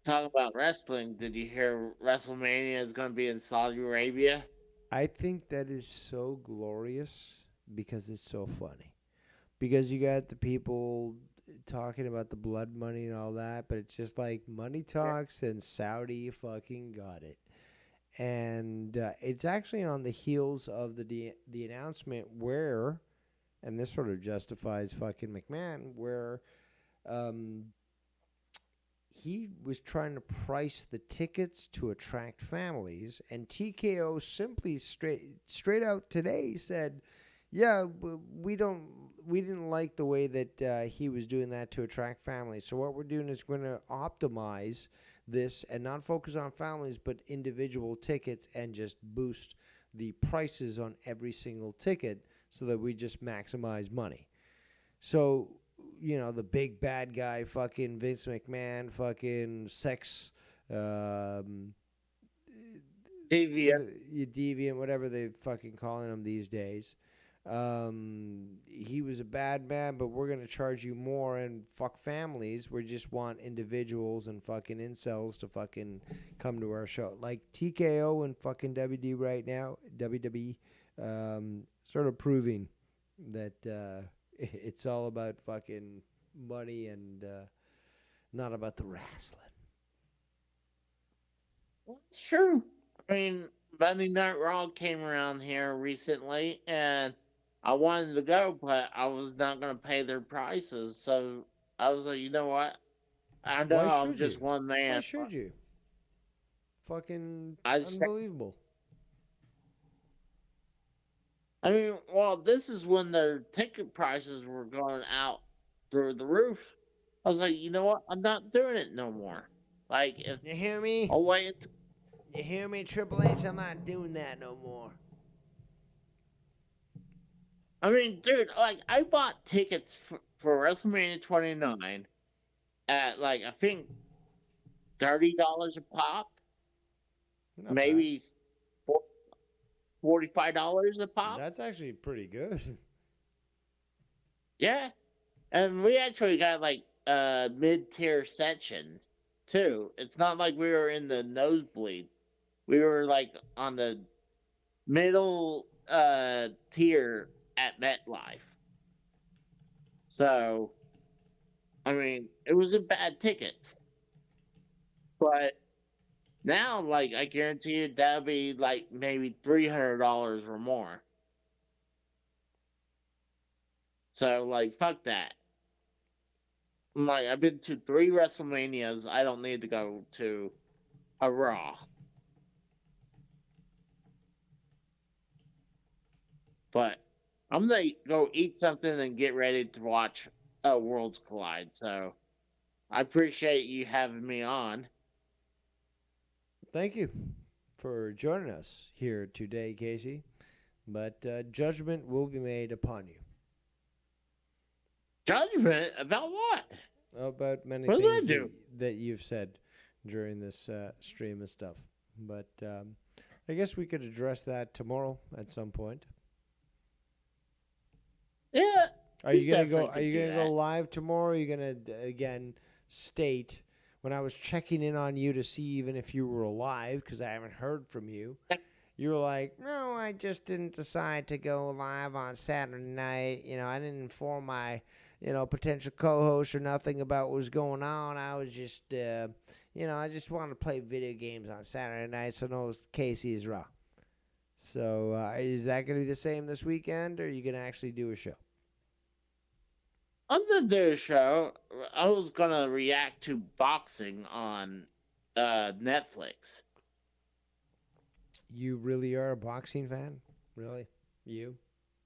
talking about wrestling? Did you hear WrestleMania is going to be in Saudi Arabia? I think that is so glorious because it's so funny. Because you got the people talking about the blood money and all that, but it's just like money talks and Saudi fucking got it. And it's actually on the heels of the announcement where, and this sort of justifies fucking McMahon, where um, he was trying to price the tickets to attract families, and TKO simply straight out today said, "Yeah, we didn't like the way that he was doing that to attract families. So what we're doing is we're going to optimize this and not focus on families, but individual tickets, and just boost the prices on every single ticket so that we just maximize money." So, the big bad guy, fucking Vince McMahon, fucking sex, um, TV. you deviant, whatever they fucking calling him these days. He was a bad man, but we're gonna charge you more and fuck families. We just want individuals and fucking incels to fucking come to our show, like TKO and fucking WD right now, WWE, sort of proving that it's all about fucking money and not about the wrestling. It's true. I mean, Monday Night Raw came around here recently, and I wanted to go, but I was not going to pay their prices. So I was like, you know what? I know Why I'm should just you? one Why man. should you? Fucking I just, unbelievable. I mean, well, this is when their ticket prices were going out through the roof. I was like, you know what? I'm not doing it no more. Like, if You hear me? I'll wait. You hear me, Triple H? I'm not doing that no more. I mean, dude, like, I bought tickets for WrestleMania 29 at, like, I think $30 a pop, Not bad. maybe $45 a pop. That's actually pretty good. Yeah, and we actually got like a mid-tier section too. It's not like we were in the nosebleed. We were like on the middle tier at MetLife. So I mean, it wasn't bad tickets, but now like I guarantee you that'll be like maybe $300 or more. So like fuck that. Like I've been to 3 WrestleManias. I don't need to go to a Raw. But I'm gonna go eat something and get ready to watch Worlds Collide. So I appreciate you having me on. Thank you for joining us here today, Casey. But judgment will be made upon you Judgment about what? about many What did I things do? that you've said during this stream and stuff. But I guess we could address that tomorrow at some point. Yeah, Are we you gonna go? definitely Are could you do gonna go that. live tomorrow? Or are you gonna again state when I was checking in on you to see even if you were alive because I haven't heard from you? You were like, no, I just didn't decide to go live on Saturday night. I didn't inform my potential co-host or nothing about what was going on. I was just I just wanted to play video games on Saturday night, so no, Casey is raw. So is that gonna be the same this weekend, or are you gonna actually do a show? I'm gonna do a show. I was gonna react to boxing on Netflix. You really are a boxing fan? Really? You?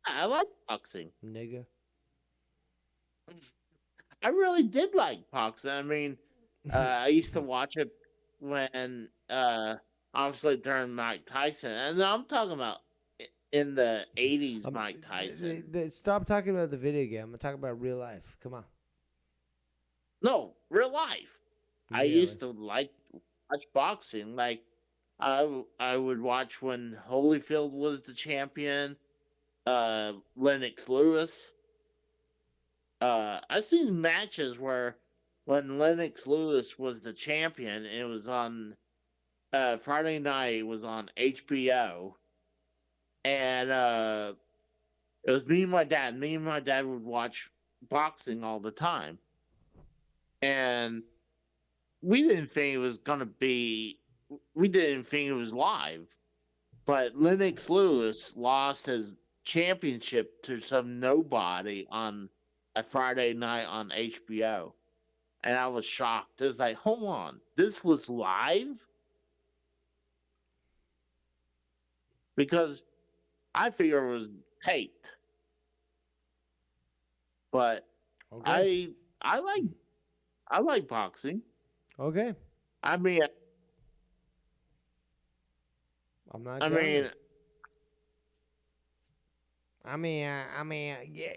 I like boxing. Nigga? I really did like boxing. I mean, I used to watch it when, obviously during Mike Tyson, and I'm talking about in the '80s Mike Tyson. Stop talking about the video game. I'm talking about real life. Come on. No, real life. I Really? used to like. watch boxing. Like I would watch when Holyfield was the champion. Lennox Lewis. I've seen matches where when Lennox Lewis was the champion, it was on Friday night. It was on HBO, and it was me and my dad. Me and my dad would watch boxing all the time, and we didn't think it was gonna be. We didn't think it was live, but Lennox Lewis lost his championship to some nobody on a Friday night on HBO, and I was shocked. It was like, hold on, this was live because I figure it was taped, but Okay. I like I like boxing. Okay. I mean, I'm not I down mean, it. Yeah.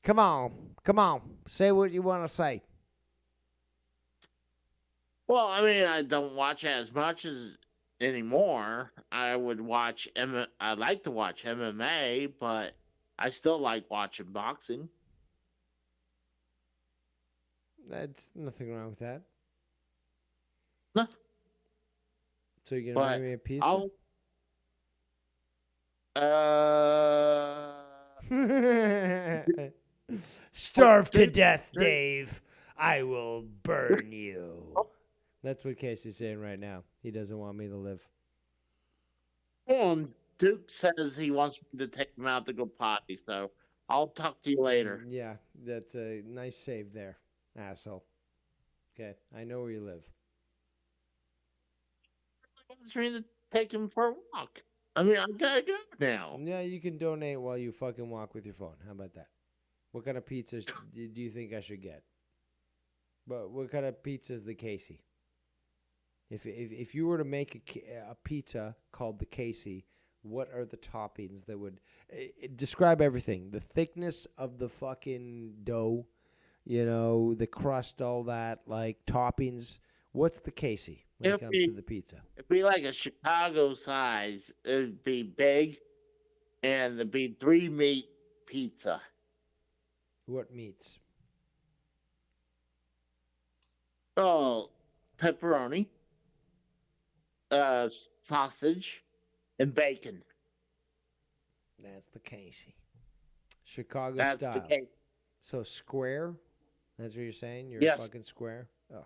Come on. Say what you want to say. well, I mean, I don't watch as much as anymore. I would watch I like to watch MMA, but I still like watching boxing. That's nothing wrong with that. No, So you're gonna buy but me a pizza? I'll uh Starve to dude, death, dude, Dave. I will burn you. That's what Casey's saying right now. He doesn't want me to live. Duke says he wants me to take him out to go potty, so I'll talk to you later. Yeah, that's a nice save there, asshole. Okay, I know where you live. He wants me to take him for a walk. I mean, I gotta go now. Yeah, you can donate while you fucking walk with your phone. How about that? What kind of pizzas do you think I should get? But what kind of pizza is the Casey? If you were to make a pizza called the Casey, what are the toppings that would describe everything? The thickness of the fucking dough, the crust, all that, like toppings. What's the Casey when it It'll comes to be the pizza? it'd be like a Chicago size. It'd be big, and it'd be 3 meat pizza. What meats? Oh, pepperoni, uh, sausage, and bacon. That's the Casey. Chicago That's the style. case. So square? That's what you're saying? You're a Yes. fucking square? Ugh,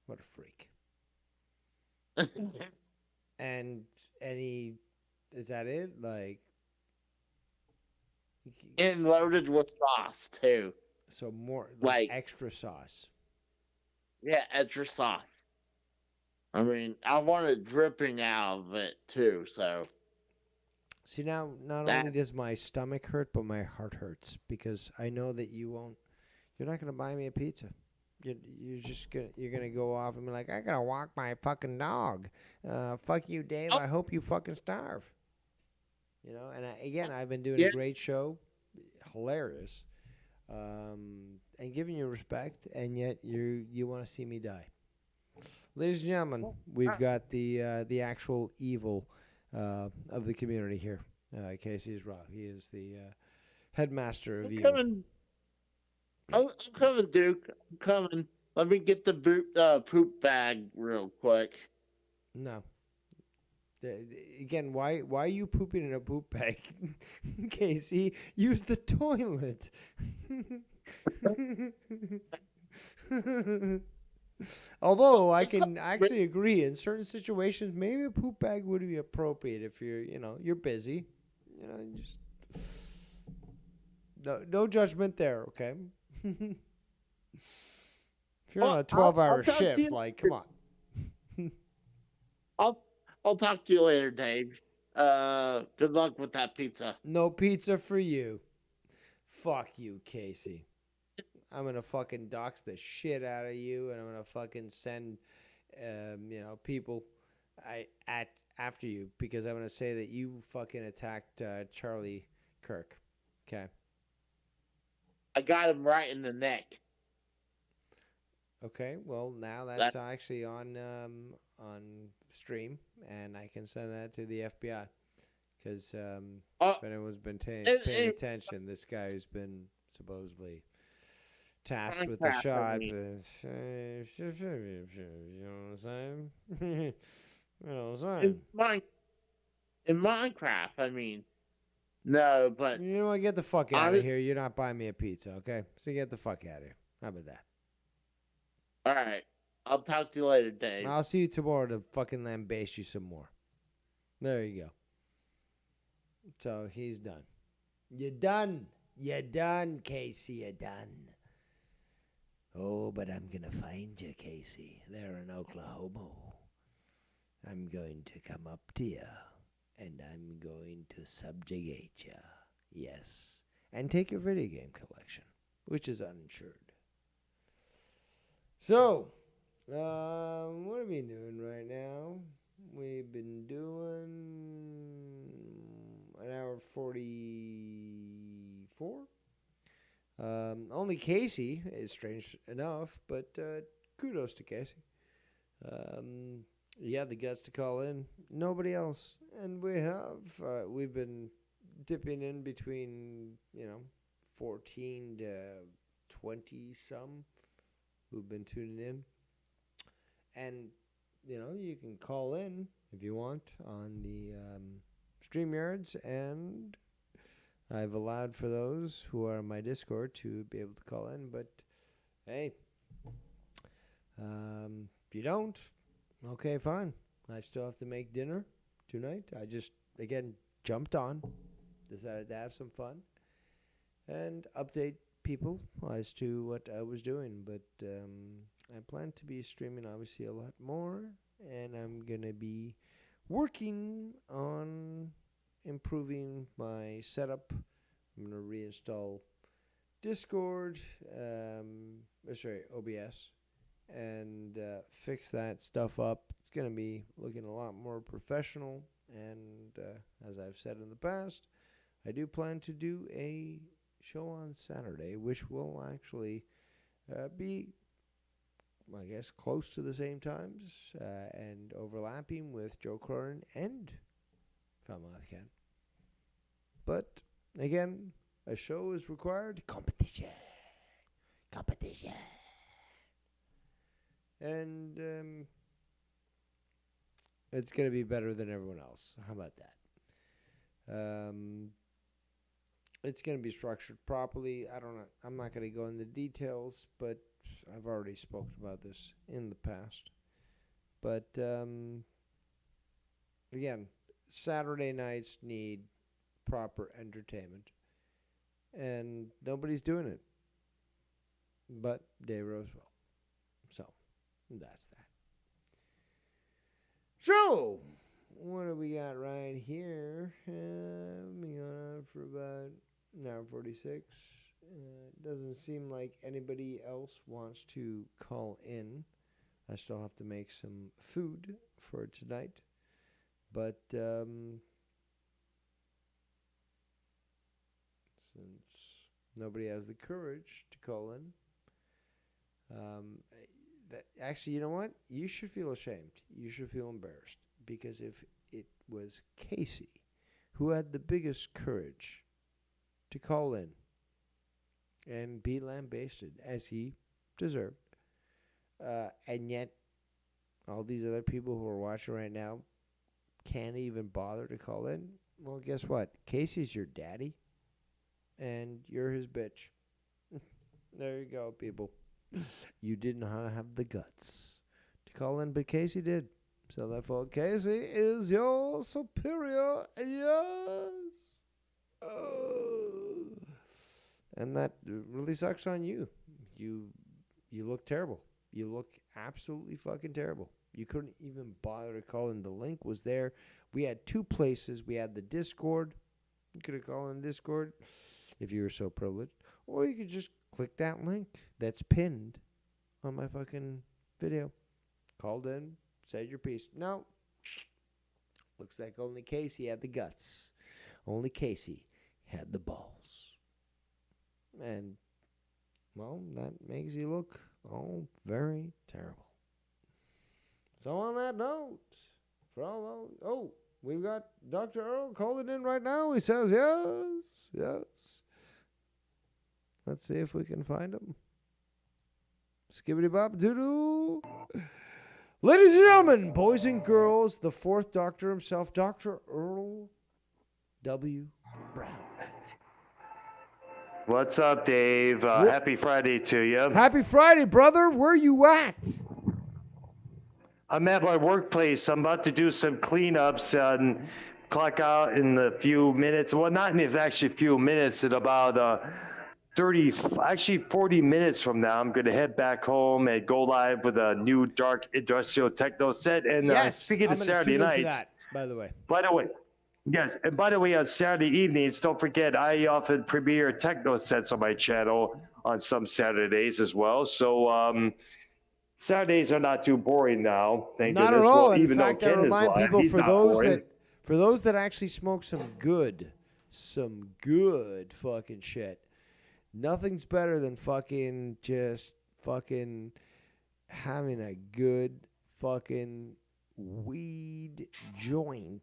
what a freak. And is that it? Like, And loaded with sauce too. so more, like Like, extra sauce. yeah, extra sauce. I mean, I want it dripping out of it too. So See, now, not only that does my stomach hurt, but my heart hurts because I know that you're not going to buy me a pizza. You're gonna go off and be like, I gotta walk my fucking dog. Fuck you, Dave. oh I hope you fucking starve. And again, I've been doing a yeah, great show, hilarious, and giving you respect, and yet you want to see me die. Ladies and gentlemen, we've got the actual evil of the community here. Casey is Rob. He is the headmaster of I'm evil. coming. I'm coming, Duke. I'm coming. Let me get the poop bag real quick. No. Again, why are you pooping in a poop bag, Casey? Use the toilet. Although I can actually agree in certain situations, maybe a poop bag would be appropriate if you're busy. You just no judgment there, okay? If you're on a Well, 12-hour I'll talk to shift, you. like, come on. I'll talk to you later, Dave. Good luck with that pizza. No pizza for you. Fuck you, Casey. I'm gonna fucking dox the shit out of you, and I'm gonna fucking send, people, after you because I'm gonna say that you fucking attacked Charlie Kirk. Okay. I got him right in the neck. Okay, well now that's That's actually on stream, and I can send that to the FBI because oh, if anyone's been paying it, attention, this guy who's been suppostously tasked with the Minecraft. I shot. mean, You know what I'm saying? You know what I'm in saying? mine in Minecraft. I mean, no, but You know what? Get the fuck out of honest. here. You're not buying me a pizza, okay? So get the fuck out of here. How about that? All right, I'll talk to you later, Dave. I'll see you tomorrow to fucking lambaste you some more. There you go. So he's done. You're done. You're done, Casey. You're done. Oh, but I'm going to find you, Casey. There in Oklahoma. I'm going to come up to you, and I'm going to subjugate you. Yes. And take your video game collection, which is uninsured. So, what are we doing right now? We've been doing an hour 44. Only Casey is strange enough, but kudos to Casey. He had the guts to call in. Nobody else, and we've been dipping in between 14 to 20 some who've been tuning in, and you can call in if you want on the StreamYards, and I've allowed for those who are on my Discord to be able to call in, but hey, if you don't, okay, fine. I still have to make dinner tonight. I just, again, jumped on, decided to have some fun, and update people as to what I was doing. But I plan to be streaming, obviously, a lot more, and I'm going to be working on improving my setup. I'm going to reinstall Discord, OBS, and fix that stuff up. It's going to be looking a lot more professional. And as I've said in the past, I do plan to do a show on Saturday, which will actually be, I guess, close to the same times and overlapping with Joe Curran and Falmouth Ken. But again, a show is required. Competition. And it's going to be better than everyone else. How about that? It's going to be structured properly. I don't know. I'm not going to go into details, but I've already spoken about this in the past. But again, Saturday nights need proper entertainment, and nobody's doing it but Dave Rosewell. So that's that. So what do we got right here? Been going on for about an hour 46. Doesn't seem like anybody else wants to call in. I still have to make some food for tonight. But since nobody has the courage to call in, actually, you know what? You should feel ashamed. You should feel embarrassed. Because if it was Casey who had the biggest courage to call in and be lambasted as he deserved, and yet all these other people who are watching right now can't even bother to call in, well, guess what? Casey's your daddy, and you're his bitch. There you go, people. You did not have the guts to call in, but Casey did. So therefore, Casey is your superior. Yes. And that really sucks on you. You look terrible. You look absolutely fucking terrible. You couldn't even bother to call in. The link was there. We had two places. We had the Discord. You could have called in Discord if you were so privileged. Or you could just click that link that's pinned on my fucking video. Called in, said your piece. No. Looks like only Casey had the guts. Only Casey had the balls. And, well, that makes you look Oh, very terrible. So on that note, for all those, we've got Dr. Earl calling in right now. He says yes. Let's see if we can find him. Skibbity bop doo doo. Ladies and gentlemen, boys and girls, the fourth Doctor himself, Dr. Earl W. Brown. What's up, Dave? Happy Friday to you. Happy Friday, brother. Where you at? I'm at my workplace. I'm about to do some cleanups and clock out in a few minutes. Well, not in actually a few minutes. In about 40 minutes from now, I'm going to head back home and go live with a new dark industrial techno set. And Yes, speaking I'm of gonna Saturday tune into nights, that, by the way. by the way, yes, and by the way, on Saturday evenings, don't forget, I often premiere techno sets on my channel on some Saturdays as well. So Saturdays are not too boring now. Thank Not goodness. at all. Well, In even fact, though I Ken is remind live, people he's for not boring. those that actually smoke some good fucking shit. Nothing's better than fucking just fucking having a good fucking weed joint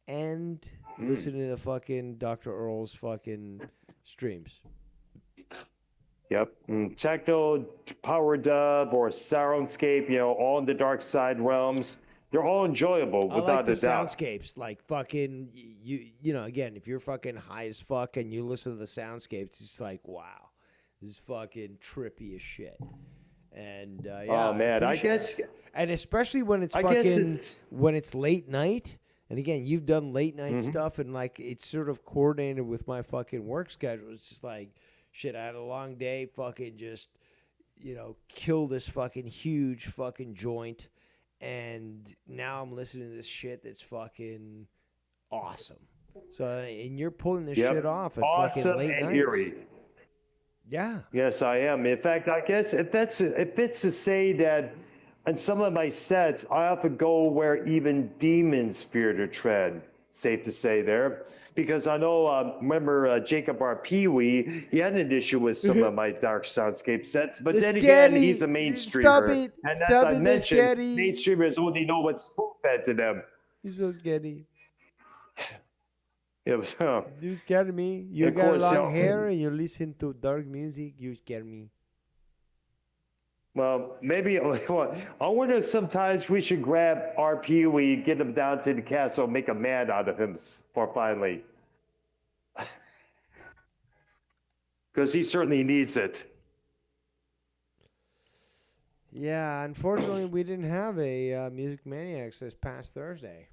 and listening to fucking Dr. Earl's fucking streams. Yep. Techno, power dub, or soundscape, all in the dark side realms. They're all enjoyable, I like without the a doubt. soundscapes, like fucking again, if you're fucking high as fuck and you listen to the soundscapes, it's like, wow, this is fucking trippy as shit. And yeah, Oh, man, I guess... and especially when it's when it's late night. And again, you've done late night stuff, and like it's sort of coordinated with my fucking work schedule. It's just like, shit, I had a long day, fucking just, kill this fucking huge fucking joint. And now I'm listening to this shit that's fucking awesome. So, and you're pulling this shit off at awesome fucking late and nights. eerie. Yeah. Yes, I am. In fact, I guess if it's to say that on some of my sets, I often go where even demons fear to tread. Safe to say there. Because I know, remember Jacob R. Pee-wee, he had an issue with some of my dark soundscape sets, but then again, he's a mainstreamer. And as I mentioned, mainstreamers only know what's spoon-fed to them. He's so scary. It was, You scare me. You got long hair and you listen to dark music. You scare me. Well, maybe I wonder if sometimes we should grab our Pee-wee, get him down to the castle, make a man out of him for finally. Because he certainly needs it. Yeah, unfortunately, we didn't have a Music Maniacs this past Thursday.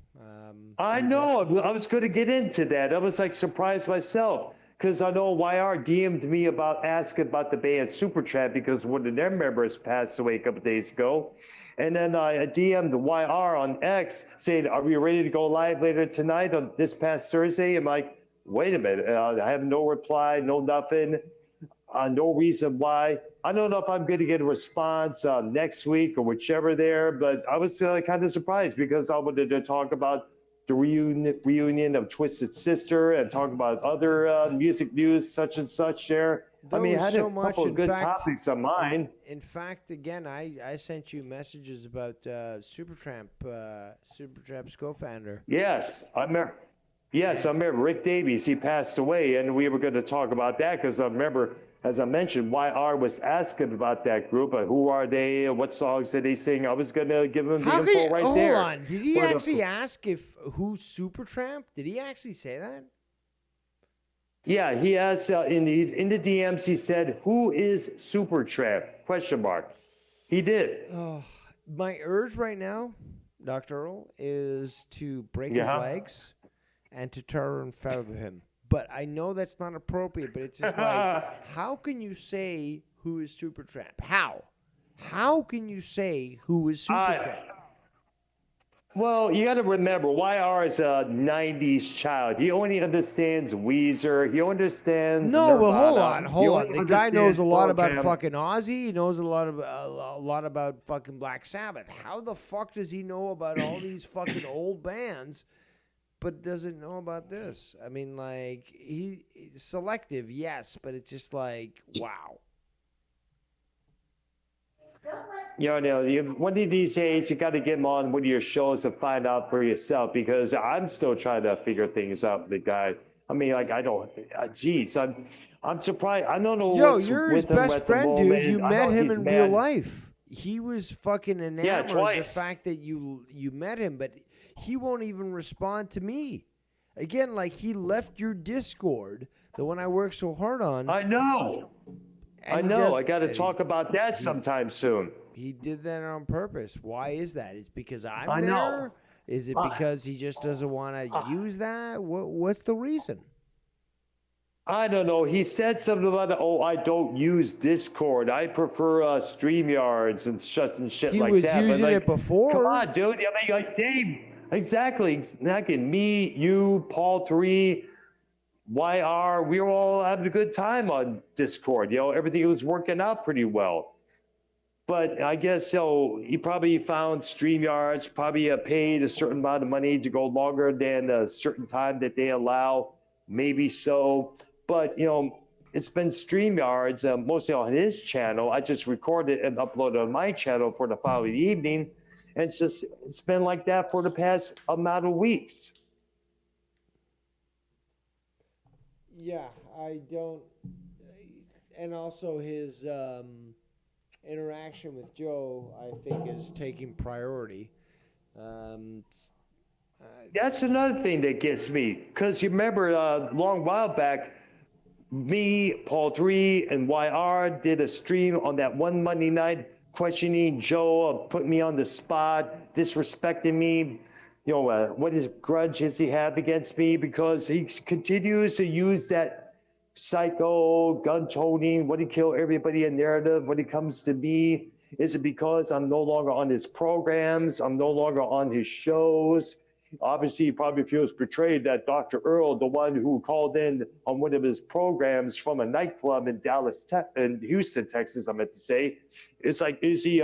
I know. I was going to get into that. I was like surprised myself. Because I know YR DM'd me asking about the band Supertramp because one of their members passed away a couple days ago. And then I DM'd YR on X saying, are we ready to go live later tonight on this past Thursday? I'm like, wait a minute. I have no reply, no nothing, no reason why. I don't know if I'm going to get a response next week or whichever there, but I was kind of surprised because I wanted to talk about the reunion of Twisted Sister and talk about other music news such and such there. I mean, I had a couple of good topics on mine. In fact, again, I sent you messages about Supertramp's co-founder. Yes, I remember. Yes, I remember Rick Davies. He passed away, and we were going to talk about that because I remember, as I mentioned, YR was asking about that group. Who are they? What songs did they sing? I was going to give him the info right there. Hold on. Did he actually ask who's Supertramp? Did he actually say that? Yeah, he asked in the DMs. He said, "Who is Supertramp?" Question mark. He did. Oh, my urge right now, Dr. Earl, is to break his legs and to turn and feather him. But I know that's not appropriate, but it's just like, how can you say who is Supertramp? How? How can you say who is Supertramp? Well, you got to remember, YR is a 90s child. He only understands Weezer. He understands Nirvana. Well, hold on. The guy knows a lot about fucking Ozzy. He knows a lot about fucking Black Sabbath. How the fuck does he know about all these fucking old bands but doesn't know about this? I mean, like, he's selective, yes, but it's just like, wow. One of these days you got to get him on one of your shows to find out for yourself because I'm still trying to figure things out. The guy, I mean, like I don't. Geez, I'm surprised. I don't know Yo, what's you're his with him best at the friend, dude. You moment. I met know him he's in real mad. life. He was fucking Yeah, enamored the twice. fact that you met him, but he won't even respond to me. Again, like he left your Discord, the one I work so hard on, I know. and I he know. I does. got to And talk about that he sometime soon. he did that on purpose. Why is that? Is it because I'm I know. there? Is it I, because he just doesn't want to use that? What's the reason? I don't know. He said something about, oh, I don't use Discord. I prefer StreamYards and shit He like was that. But using it like, come before. on, dude. I mean, like, Dave, exactly. Me, you, Paul 3, YR, we were all having a good time on Discord. Everything was working out pretty well. But I guess so. He probably found StreamYards, probably paid a certain amount of money to go longer than a certain time that they allow. Maybe so. But, it's been StreamYards, mostly on his channel. I just recorded and uploaded on my channel for the following evening. And it's been like that for the past amount of weeks. Yeah, I don't. And also his interaction with Joe, I think, is taking priority. Um, That's another thing that gets me. Because you remember a long while back, me, Paul 3, and YR did a stream on that one Monday night questioning Joe, putting me on the spot, disrespecting me. What his grudge does he have against me? Because he continues to use that psycho, gun toting, what he kill everybody in narrative when it comes to me. Is it because I'm no longer on his programs? I'm no longer on his shows? Obviously, he probably feels betrayed that Dr. Earl, the one who called in on one of his programs from a nightclub in in Houston, Texas, I meant to say, it's like, is he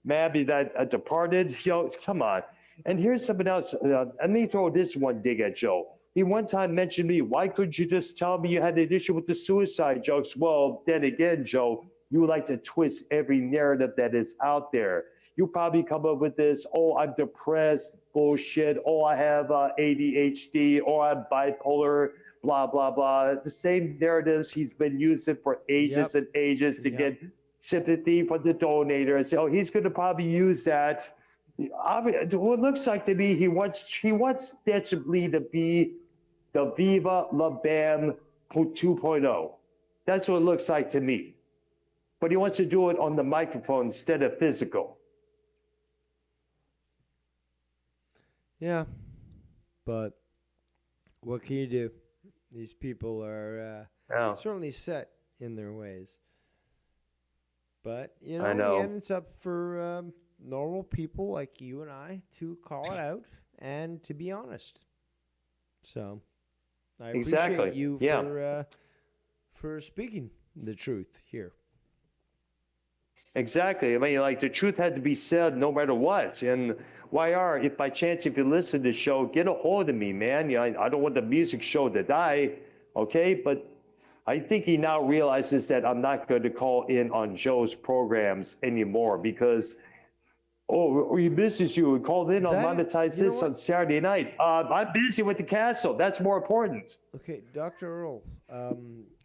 mad that I departed? Come on. And here's something else. Let me throw this one dig at Joe. He one time mentioned me. Why couldn't you just tell me you had an issue with the suicide jokes? Well, then again, Joe, you like to twist every narrative that is out there. You probably come up with this, oh, I'm depressed, bullshit. Oh, I have ADHD, or I'm bipolar, blah, blah, blah. The same narratives he's been using for yep, ages and ages to yep. get sympathy from the donators. So he's going to probably use that. I mean, what it looks like to me, he wants desperately to be the Viva La Bam 2.0. That's what it looks like to me. But he wants to do it on the microphone instead of physical. Yeah, but what can you do? These people are Yeah, certainly set in their ways. But, I know. again, it's up for normal people like you and I to call it out and to be honest. So I Exactly. appreciate you Yeah. for speaking the truth here. Exactly. I mean, like the truth had to be said no matter what. And YR, if by chance, if you listen to the show, get a hold of me, man. I don't want the music show to die, okay? But I think he now realizes that I'm not going to call in on Joe's programs anymore because, oh, we missed you. We called in on That, Monetize you know This what? on Saturday night. I'm busy with the castle. That's more important. Okay, Dr. Earl,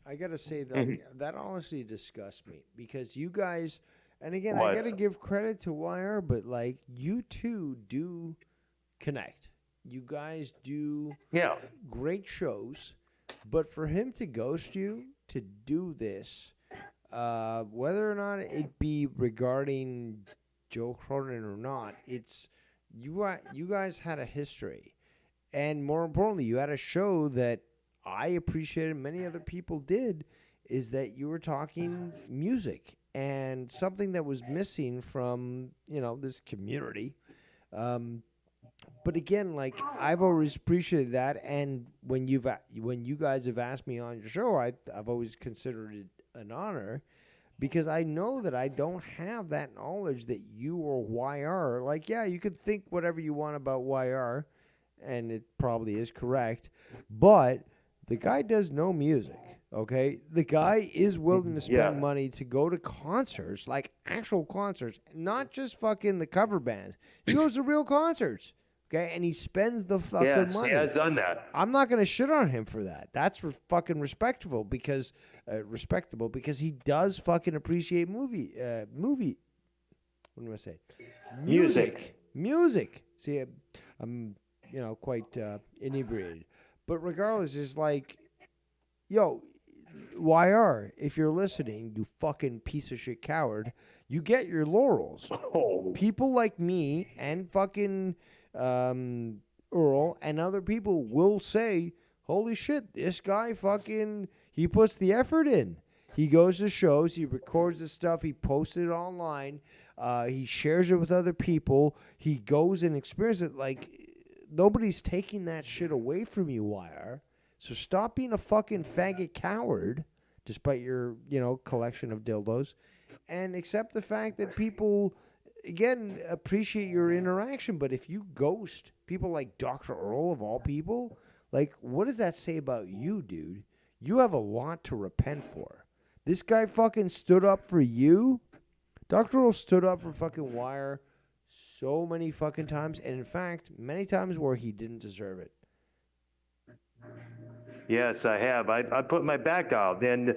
I got to say that Mhm. that honestly disgusts me because you guys, and again, I got to What? give credit to YR, but like you two do connect. You guys do Yeah. great shows, but for him to ghost you to do this, whether or not it be regarding Joe Cronin or not, it's you guys had a history, and more importantly, you had a show that I appreciated, many other people did, is that you were talking music and something that was missing from this community. Um, but again, like I've always appreciated that, and when you guys have asked me on your show, I've always considered it an honor because I know that I don't have that knowledge that you or YR. Like, yeah, you could think whatever you want about YR, and it probably is correct, but the guy does know music. Okay, the guy is willing to spend Yeah. money to go to concerts, like actual concerts, not just fucking the cover bands. He goes to real concerts, okay, and he spends the fucking Yes, he money. has done that. I'm not gonna shit on him for that. That's fucking respectable because he does fucking appreciate movie. What do I say? Music. See, I'm quite inebriated, but regardless, it's like, yo, YR, if you're listening, you fucking piece of shit coward, you get your laurels. Oh, People like me and fucking Earl and other people will say, holy shit, this guy fucking, he puts the effort in. He goes to shows, he records the stuff, he posts it online, he shares it with other people, he goes and experiences it. Like, nobody's taking that shit away from you, YR. So stop being a fucking faggot coward, despite your, collection of dildos, and accept the fact that people, again, appreciate your interaction. But if you ghost people like Dr. Earl, of all people, like, what does that say about you, dude? You have a lot to repent for. This guy fucking stood up for you. Dr. Earl stood up for fucking Wire so many fucking times, and in fact, many times where he didn't deserve it. yes, I have. I put my back out. And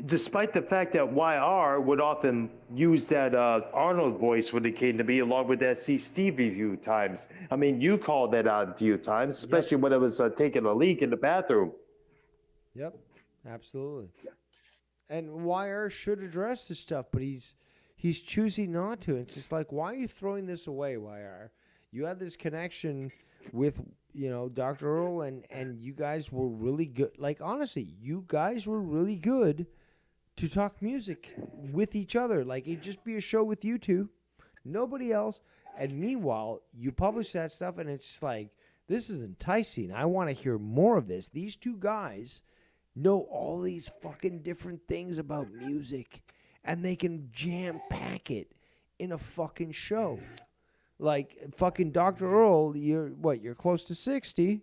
despite the fact that YR would often use that Arnold voice when it came to me, along with that C. Steve a few times. I mean, you called that out a few times, especially when I was taking a leak in the bathroom. Yep, absolutely. And Wire should address this stuff, but he's choosing not to. It's just like, why are you throwing this away, Wire? You had this connection with, Dr. Earl, and you guys were really good. Like, honestly, you guys were really good to talk music with each other. Like, it'd just be a show with you two, nobody else. And meanwhile, you publish that stuff, and it's just like, this is enticing. I want to hear more of this. These two guys know all these fucking different things about music, and they can jam pack it in a fucking show. Like, fucking Dr. Earl, you're close to 60,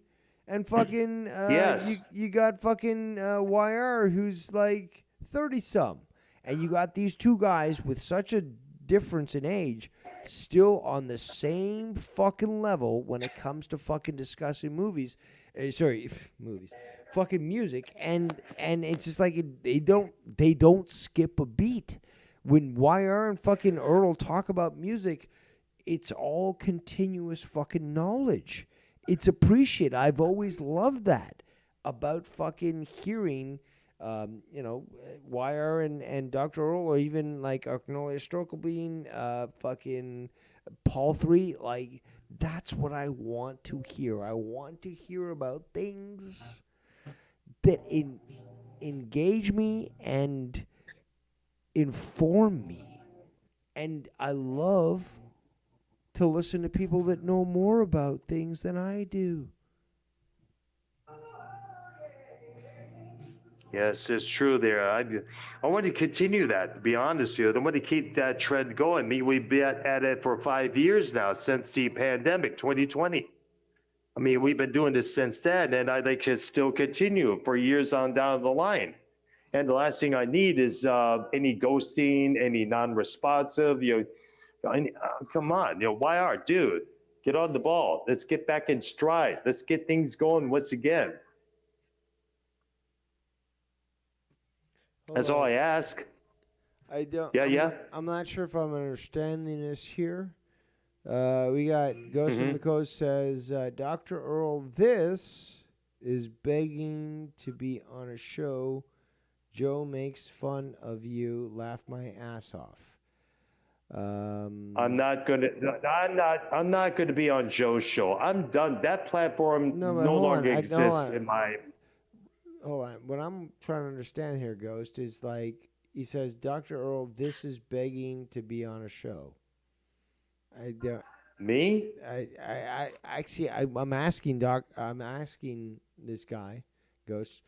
and fucking Yes. you got fucking YR, who's like 30 some, and you got these two guys with such a difference in age still on the same fucking level when it comes to fucking discussing movies. Movies, fucking music, and it's just like they don't skip a beat. When YR and fucking Earl talk about music, it's all continuous fucking knowledge. It's appreciated. I've always loved that about fucking hearing, YR and Dr. Earl, or even like Arcanolia Strokelbean, fucking Paul 3. Like, that's what I want to hear. I want to hear about things that engage me and inform me. And I love to listen to people that know more about things than I do. Yes, it's true there. I want to continue that, to be honest with you. I want to keep that trend going. We've been at it for 5 years now, since the pandemic, 2020. I mean, we've been doing this since then, and I'd like to still continue for years on down the line. And the last thing I need is any ghosting, any non-responsive. Come on, YR, dude, get on the ball. Let's get back in stride. Let's get things going once again. That's all I ask. I don't. Yeah. I'm not sure if I'm understanding this here. We got Ghost in the Coast says, Dr. Earl, this is begging to be on a show. Joe makes fun of you. Laugh my ass off. I'm not gonna be on Joe's show. I'm done. That platform No, but no hold longer on. exists in my. Hold on. What I'm trying to understand here, Ghost, is like, he says, Dr. Earl, this is begging to be on a show. I don't. Me? I'm asking I'm asking this guy, Ghost,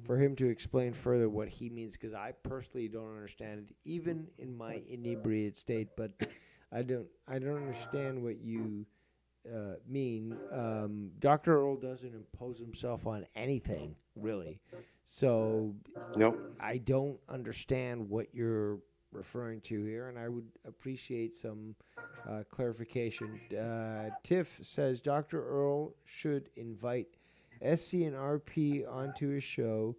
for him to explain further what he means, because I personally don't understand it, even in my inebriated state. But I don't understand what you mean. Dr. Earl doesn't impose himself on anything, really. So Nope. I don't understand what you're referring to here, and I would appreciate some clarification. Tiff says Dr. Earl should invite SC and RP onto his show,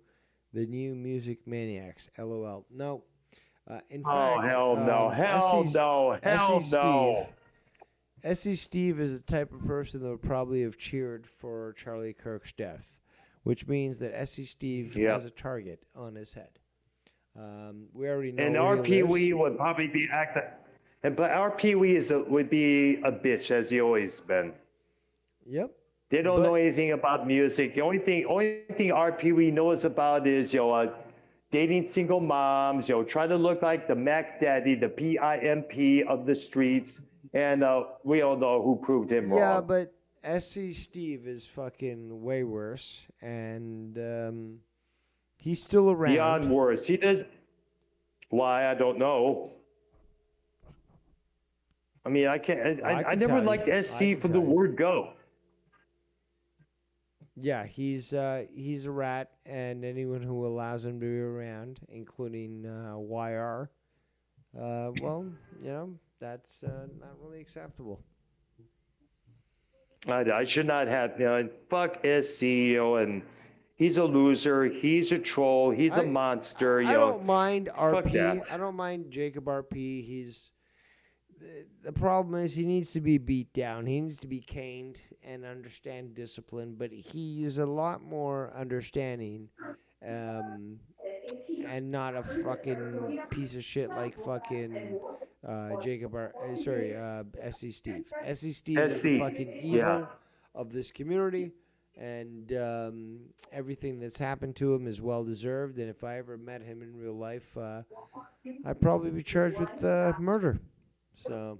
The New Music Maniacs. LOL. No. In Oh, fact, hell no. Hell no. SC Hell Steve. no. SC Steve is the type of person that would probably have cheered for Charlie Kirk's death, which means that SC Steve has a Yep. target on his head. We already know And where our he Pee lives. Wee would probably be acting. But our Pee Wee would be a bitch, as he always been. Yep. They don't know But anything about music. The only thing our Pee Wee knows about is dating single moms. Try to look like the Mac Daddy, the PIMP of the streets, and we all know who proved him yeah, wrong. but SC Steve is fucking way worse, and he's still Beyond around. worse, he did. Why I don't know. I mean, I can't. I I can never tell you. liked I SC can from the tell you. word go. Yeah, he's a rat, and anyone who allows him to be around, including YR, well, that's not really acceptable. I should not have. Fuck SC, and he's a loser. He's a troll. He's a I monster. I don't mind Fuck RP. I that. don't mind Jacob RP. The problem is he needs to be beat down. He needs to be caned and understand discipline. But he's a lot more understanding, um, and not a fucking piece of shit like fucking SC Steve. SC Steve is the SC. fucking Yeah. evil of this community, and everything that's happened to him is well deserved. And if I ever met him in real life, I'd probably be charged with murder. So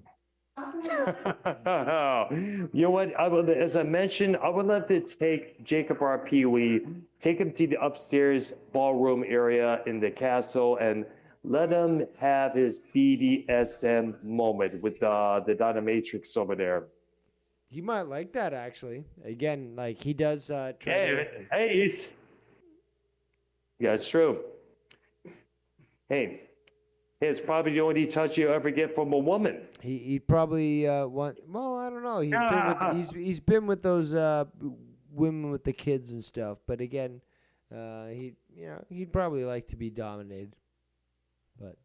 You know what? As I mentioned, I would love to take Jacob R. Pee Wee, take him to the upstairs ballroom area in the castle, and let him have his BDSM moment with the dominatrix over there. he might like that actually. Again, like he does try to. Hey, yeah, it's true. Hey, it's probably the only touch you ever get from a woman. He probably want. Well, I don't know. Ah, He's been with those women with the kids and stuff. But again, he'd probably like to be dominated. But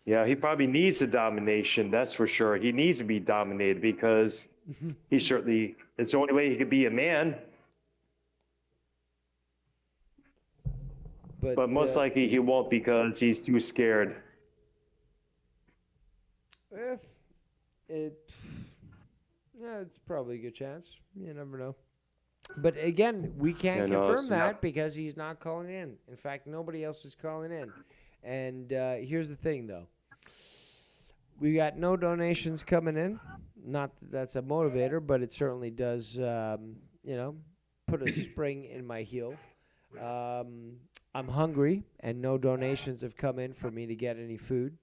yeah, he probably needs the domination. That's for sure. He needs to be dominated because he certainly. It's the only way he could be a man. But most likely he won't because he's too scared. if it, yeah, it's probably a good chance. You never know. But again, we can't Yeah, no, confirm it's that not. because he's not calling in. In fact, nobody else is calling in. And here's the thing, though. We got no donations coming in. Not that that's a motivator, but it certainly does, put a spring in my heel. I'm hungry, and no donations have come in for me to get any food.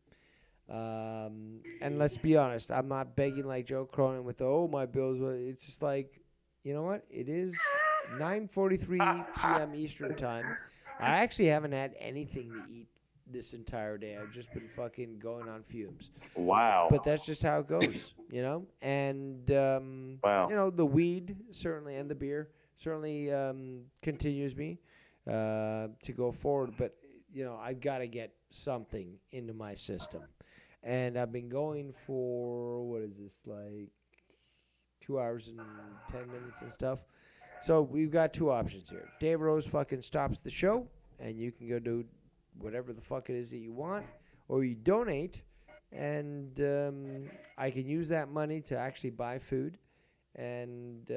And let's be honest, I'm not begging like Joe Cronin with my bills. It's just like, you know what? It is 9:43 p.m. Eastern time. I actually haven't had anything to eat this entire day. I've just been fucking going on fumes. Wow. But that's just how it goes, And Wow. the weed certainly and the beer certainly continues me to go forward. But I've got to get something into my system, and I've been going for what is this, like 2 hours and 10 minutes and stuff. So we've got two options here. Dave Rose fucking stops the show, and you can go do whatever the fuck it is that you want, or you donate, and I can use that money to actually buy food, and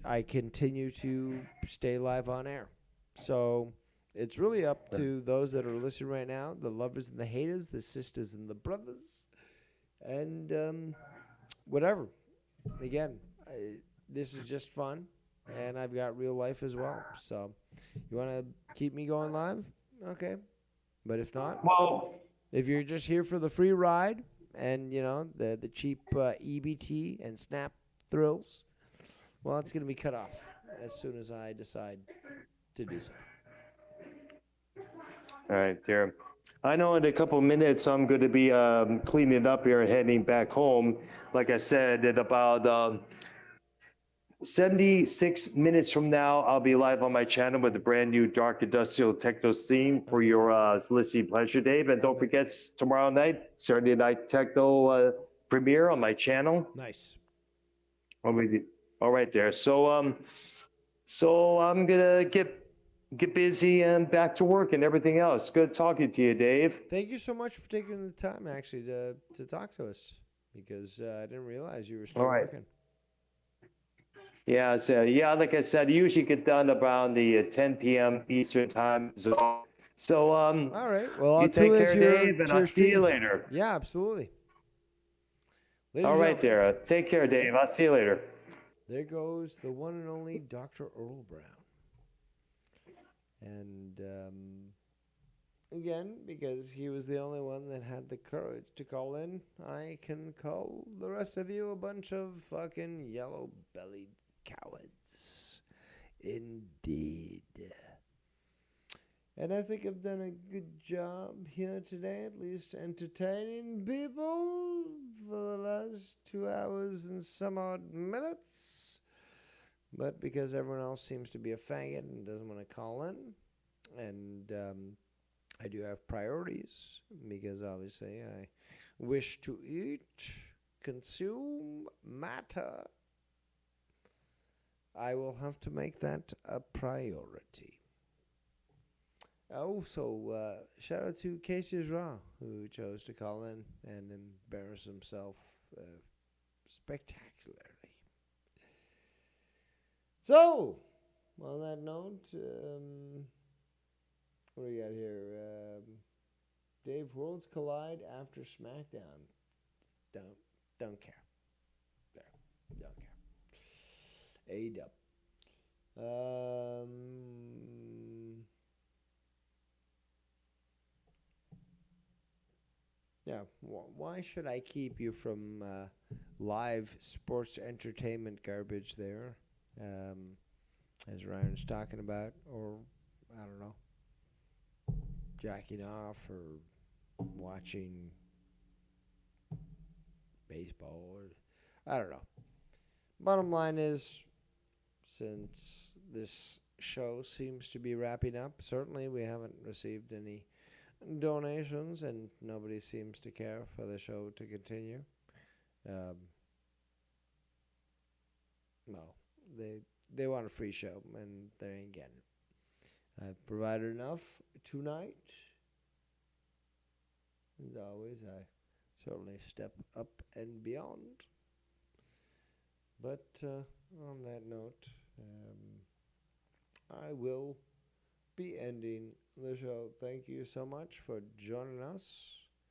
I continue to stay live on air. So it's really up to those that are listening right now, the lovers and the haters, the sisters and the brothers, and whatever. Again, this is just fun, and I've got real life as well. So you want to keep me going live? Okay. But if not, Well, if you're just here for the free ride and, the cheap EBT and Snap thrills, well, it's going to be cut off as soon as I decide to do so. All right, there. I know in a couple of minutes I'm going to be cleaning up here and heading back home. Like I said, at about 76 minutes from now, I'll be live on my channel with a brand new Dark Industrial Techno theme for your listening pleasure, Dave. And don't man. forget, tomorrow night, Saturday Night Techno premiere on my channel. Nice. All right, there. So I'm gonna get busy and back to work and everything else. Good talking to you, Dave. Thank you so much for taking the time actually to talk to us because I didn't realize you were still All right. working. Yeah, so yeah, like I said, I usually get done around the 10 p.m. Eastern time zone. So All right. Well, you I'll take tune care, into your Dave, and I'll see you stream. later. Yeah, absolutely. Ladies All and right, gentlemen, Dara. Take care, Dave. I'll see you later. there goes the one and only Dr. Earl Brown. And again, because he was the only one that had the courage to call in, I can call the rest of you a bunch of fucking yellow-bellied cowards. Indeed. And I think I've done a good job here today, at least entertaining people for the last 2 hours and some odd minutes. But because everyone else seems to be a faggot and doesn't want to call in, and I do have priorities, because obviously I wish to eat, consume matter, I will have to make that a priority. Also, shout out to Casey Raw, who chose to call in and embarrass himself spectacularly. So, on that note, what do we got here? Dave, Worlds Collide after SmackDown. Don't care. There, don't care. A-dub. Yeah, why should I keep you from live sports entertainment garbage there, as Ryan's talking about, or, I don't know, jacking off or watching baseball, or I don't know. Bottom line is, since this show seems to be wrapping up, certainly we haven't received any donations, and nobody seems to care for the show to continue. No, they want a free show, and they ain't getting it. I've provided enough tonight. As always, I certainly step up and beyond. But on that note, I will be ending the show. Thank you so much for joining us.